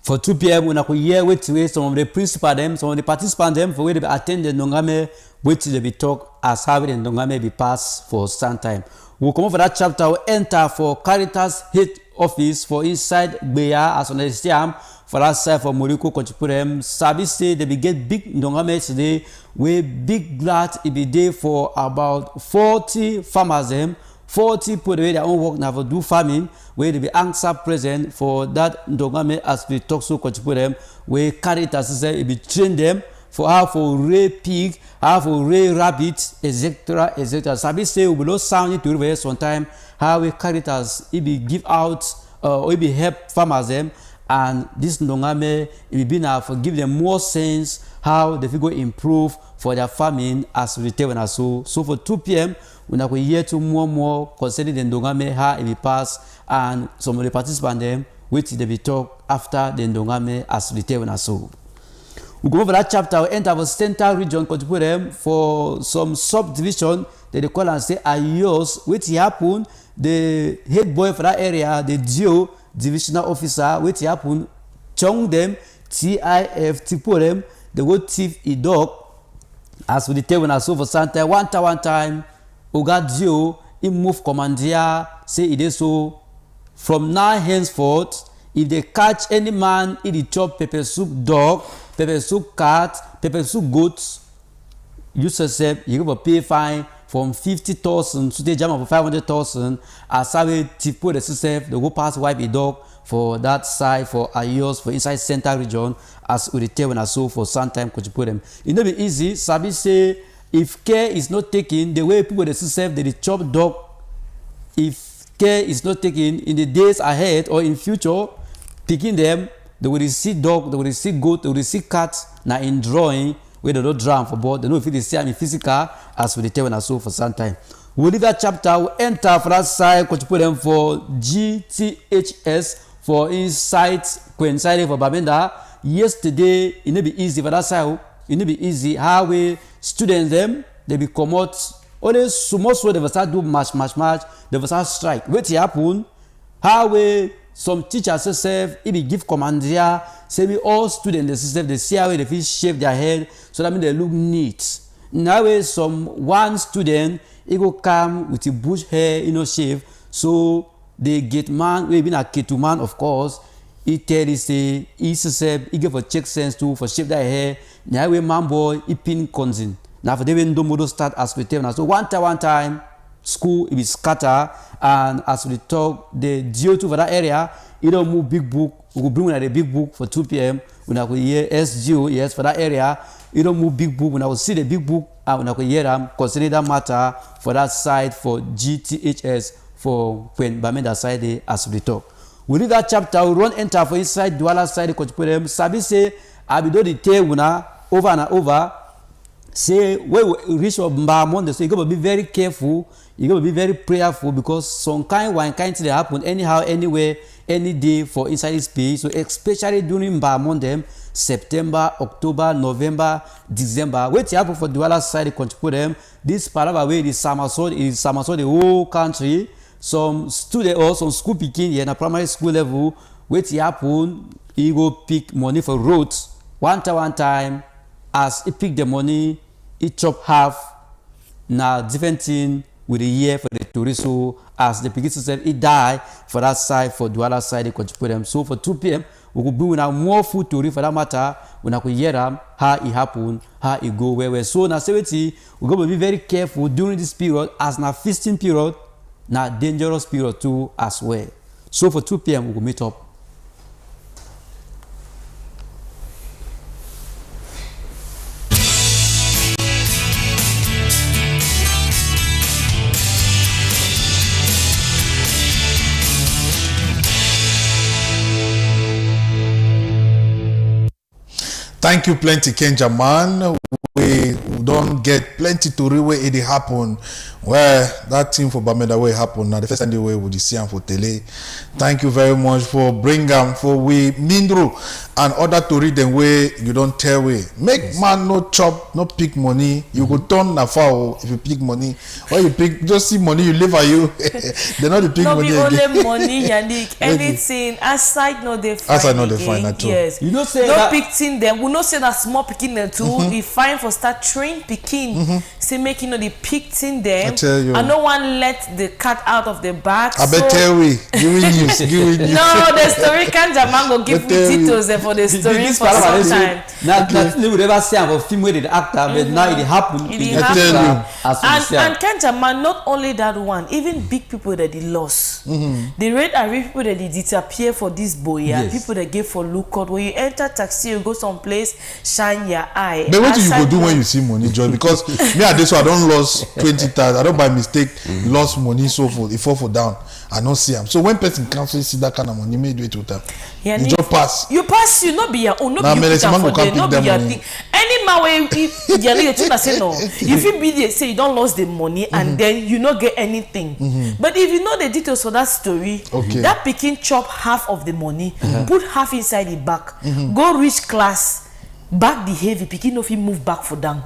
For 2 p.m. we could hear with some of the principals them, some of the participants them for where they attend the ndongame which they be talk as how the ndongame be passed for some time. We'll come over that chapter, we'll enter for Caritas head office for inside Beya as on the stadium for that side for Moriko Kochipurem. Sabi say they be get big ndongame today we big glad it be there for about 40 farmers them. 40 put away their own work now for do farming where they be answer present for that ndongame as we talk so coach put them where Caritas say it be train them for how for raise pig, how for raise rabbit, etc. etc. Sabi say we will sound it to reverse sometime how we Caritas it be give out or it be help farmers them and this ndongame it be now for give them more sense how they go improve for their farming as we tell us so for 2 p.m. we will hear to more concerning the ndongame how it be pass and some of the participants them which they be talk after the ndongame as we tell us so. We go over that chapter, we enter the central region for some subdivision that they call and say Ayos, which happen the head boy for that area, the DO divisional officer, which happen chong them TIF tipo them the go thief a dog as we tell when I saw for Santa one time Oga DO he move commandeer say it is so from now henceforth if they catch any man in the chop pepper soup dog, pepper soup cat, pepper soup goats, you yourself, you give a pay fine from 50,000 to the jam for 500,000. As I will put the yourself, they go pass wipe a dog for that side for Ayos for inside center region as we tell when I saw for some time could put them. It not be easy. Sabi say if care is not taken, the way people they self they chop dog, if care is not taken in the days ahead or in future, picking them, they will see dog, they will see goat, they will see cat. Now in drawing, where they don't drown for board, they know if they see in physical as we tell when I saw for some time. We'll leave that chapter, we'll enter for that side, could put them for GTHS for inside coinciding for Babenda. yesterday it need be easy for that side. It need be easy. How we students them they be come out. Only small so they will start do match. They will start strike. What happen? How we some teachers say if we give command here, say we all students the system they see how they feel shave their head so that mean they look neat. Now one student he go come with a bush hair, shave. So they get man, we been a K2 man, of course. He tell he say he give a check sense too for shave their hair. Now we man boy he pin consin. Now for they when do start as we tell now. So one time school it be scatter and as we talk the DO2 for that area, you don't move big book. We will bring the big book for 2 p.m. When I could hear SGO, yes, for that area. You don't move big book. When I will see the big book, and when I could hear them, consider that matter for that side for GTHS for when Bamenda side as we talk. We read that chapter, we run enter for inside Douala side, coach put them. Sabi say, I be do the tell over and over. Say, when we reach of Monday, so you got to be very careful. You got to be very prayerful because some one kind thing happen anyhow, anywhere, any day for inside this space. So especially during Monday, September, October, November, December. What happen for Douala side, contribute them. This part of way is somersault the whole country. Some student or some school picking here in a primary school level. What happen? He go pick money for roads. One time, as he pick the money, he chop half. Now different thing with the year for the tourist. So as the picking system, he die for that side for Douala side. They contribute them. So for 2 p.m. we could bring more food to for that matter. When I could hear them, how it happen, how it go where. So now, we got to be very careful during this period, as now feasting period, now dangerous period too as well. So for 2 p.m. we will meet up. Thank you plenty, Kenja man. We don't get plenty to read where it happen. Where that thing for Bamenda way happen. Now the first time they way would see for tele. Thank you very much for bring them for we Mindru and other to read them way you don't tell way. Make man no chop, no pick money. You go turn na foul if you pick money. Or you pick just see money you live for you. They not the pick no money. No be again. only money, Yannick. Anything aside no they find. Aside no they find that too. Yes. You know say no that picking them. We not say that small picking them too. We fine for start train picking. Say making the picking them. I tell you. I no one let the cat out of the bag. I bet tell we giving news. No, the story can't Jamango give me details for the story for some time. Now we would never say about film where the actor, but now it happened. And Kenjaman, not only that one, even big people that they lost. The rate are people that they disappear for this boy. Yes. People that give for lookout. When you enter taxi, you go someplace, shine your eye. But what do you go do when you see money, Joy? Because me at this one, I don't lose 20,000. I don't by mistake lost money so for it fall for down. I don't see them. So when person comes to see that kind of money, may do it with them. Yeah, you just pass. You pass, you not be your own, not be your for them, not be your thing. Any man way you say no. If you be there, say you don't lose the money and then you not get anything. But if you know the details for that story, that picking chop half of the money, put half inside the back, go reach class, back the heavy, picking off him move back for down.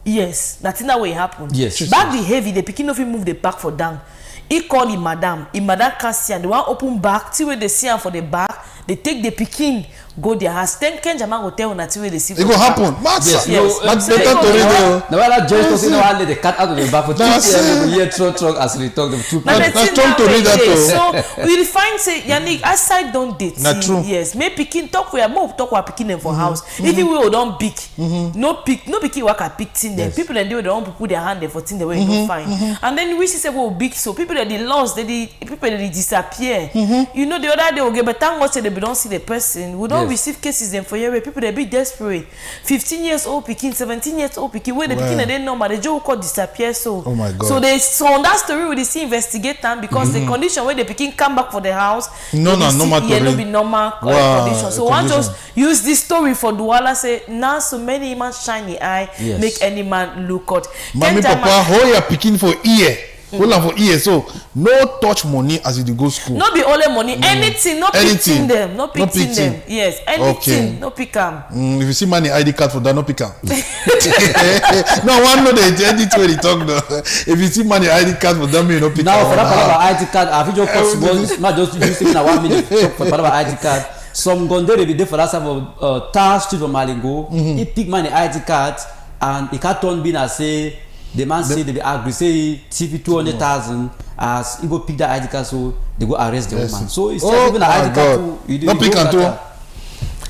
Yes, that's not what happened. Yes, back the heavy, the picking off him move the back for down. He call him madam can't see and the one open back, till where they see him for the back, they take the picking, go their house. Then Kenjaman go tell until where they see. It go happen. Yes. That's better to read. The one that just you know how let the cat out of the back for 2 p.m. we hear truck as we talk the 2 p.m. That's time to read that. So we find say Yannick aside don't date. Yes, may picking talk we are more talk we picking them for house. Even we don't pick, no picking work at picking them. People that they don't put their hand there for thing the way you don't find. And then we see say we big so people that they lost, people that they disappear. You know the other day we get but thank God say they don't see the person. We don't receive cases them for year where people they be desperate. 15 years old picking, 17 years old picking, where the picking they didn't know but the joke could disappear so. Oh my God. So on that story we see investigate them because the condition where the picking come back for the house. No be normal condition. So one just use this story for Douala say now so many man shiny eye make any man look out. Mommy papa hold your picking for ear. Hold on for years. So no touch money as you dey go school. No be only money, anything, no picking them, no picking them. Yes, anything, no pick them. If you see money ID card for that, no pick them. No one know the anything when they talk now. If you see money ID card for that, me no pick. Now for that part of ID card, I think possible. Not just using a 1 minute for part of ID card. Some gonde they be there for that type of town street from Malingo. He pick money ID card and he can't turn bin and say the man say they be agree say TV 200,000 as he go pick that ID card so they go arrest the woman. So it's even an ID card too. You no pick and two.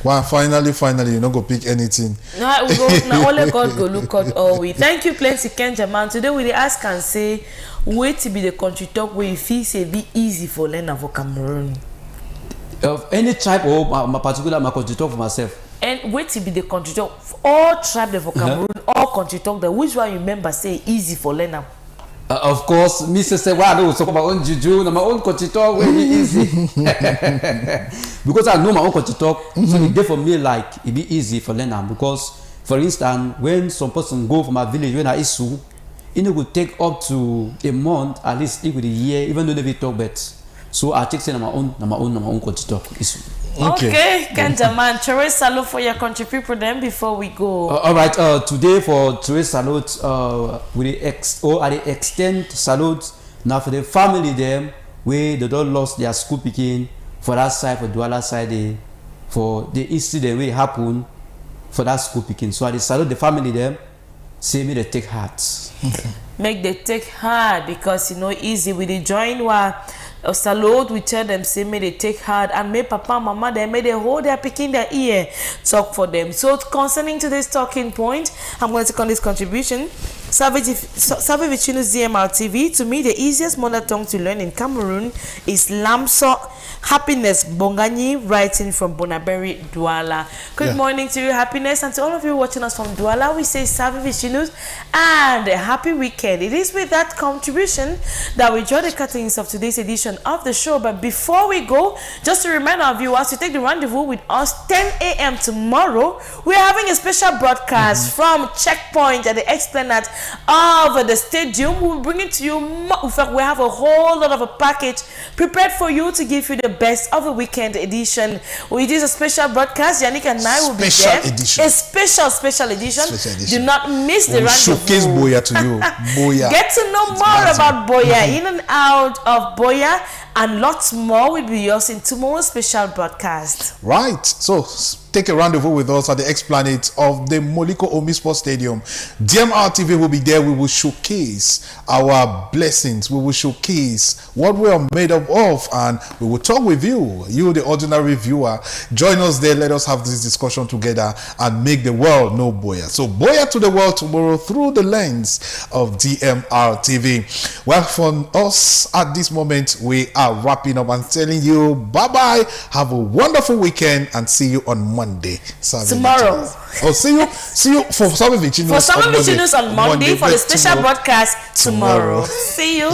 Well, finally, you not go pick anything. No, we go. Now only God go look at all we. Thank you, plenty Kenjaman. Today we dey ask and say, wait to be the country talk where you feel say be easy for learner for Cameroon. Of any tribe or my particular my country talk for myself. And wait to be the country talk all tribe for Cameroon, all country talk that which one you remember say easy for learner. Of course, Mr. say well, I know talk about my own juju, my own country talk will be easy. Because I know my own country talk, so it dey for me like it be easy for learner. Because for instance, when some person go from my village when I issue, it would take up to a month, at least it would a year, even though they talk bet. So I take say my own country talk issue. Okay, Kenjaman, Teresa salute for your country people then before we go. All right, today for Teresa salute, we extend salute now for the family them where they don't lost their school picking for that side, for Douala side, for the incident where it happened for that school picking. So I salute the family them, say me they take heart. Make they take heart because you know easy with the join one. Salute, we tell them, say, may they take heart and may papa and mama, they may they hold their picking their ear, talk for them. So, concerning to this talking point, I'm going to take on this contribution. Salve Vicinus DMRTV. To me, the easiest mother tongue to learn in Cameroon is Lamso Happiness Bongani, writing from Bonaberi, Douala. Good morning to you, Happiness, and to all of you watching us from Douala. We say Salve Vicinus and a happy weekend. It is with that contribution that we draw the curtains of today's edition of the show. But before we go, just to remind our viewers to take the rendezvous with us 10 a.m. tomorrow. We're having a special broadcast from Checkpoint at the Esplanade of the stadium. We'll bring it to you. In fact, we have a whole lot of a package prepared for you to give you the best of the weekend edition. We did a special broadcast. Yannick and I will be there. Edition. A special edition. Do not miss the rendezvous. Showcase Boya to you. Boya. Get to know more about Boya, in and out of Boya, and lots more will be yours in tomorrow's special broadcast. Right. So take a rendezvous with us at the Esplanade of the Moliko Omi Sports Stadium. DMRTV will be there. We will showcase our blessings. We will showcase what we are made up of, and we will talk with you, the ordinary viewer. Join us there. Let us have this discussion together and make the world know Boya. So Boya to the world tomorrow through the lens of DMRTV. Well, for us at this moment, we are wrapping up and telling you bye-bye. Have a wonderful weekend and see you on Monday. Tomorrow. Oh, see you for Salve Vicinus. For Salve Vicinus on Monday for the special broadcast tomorrow. See you.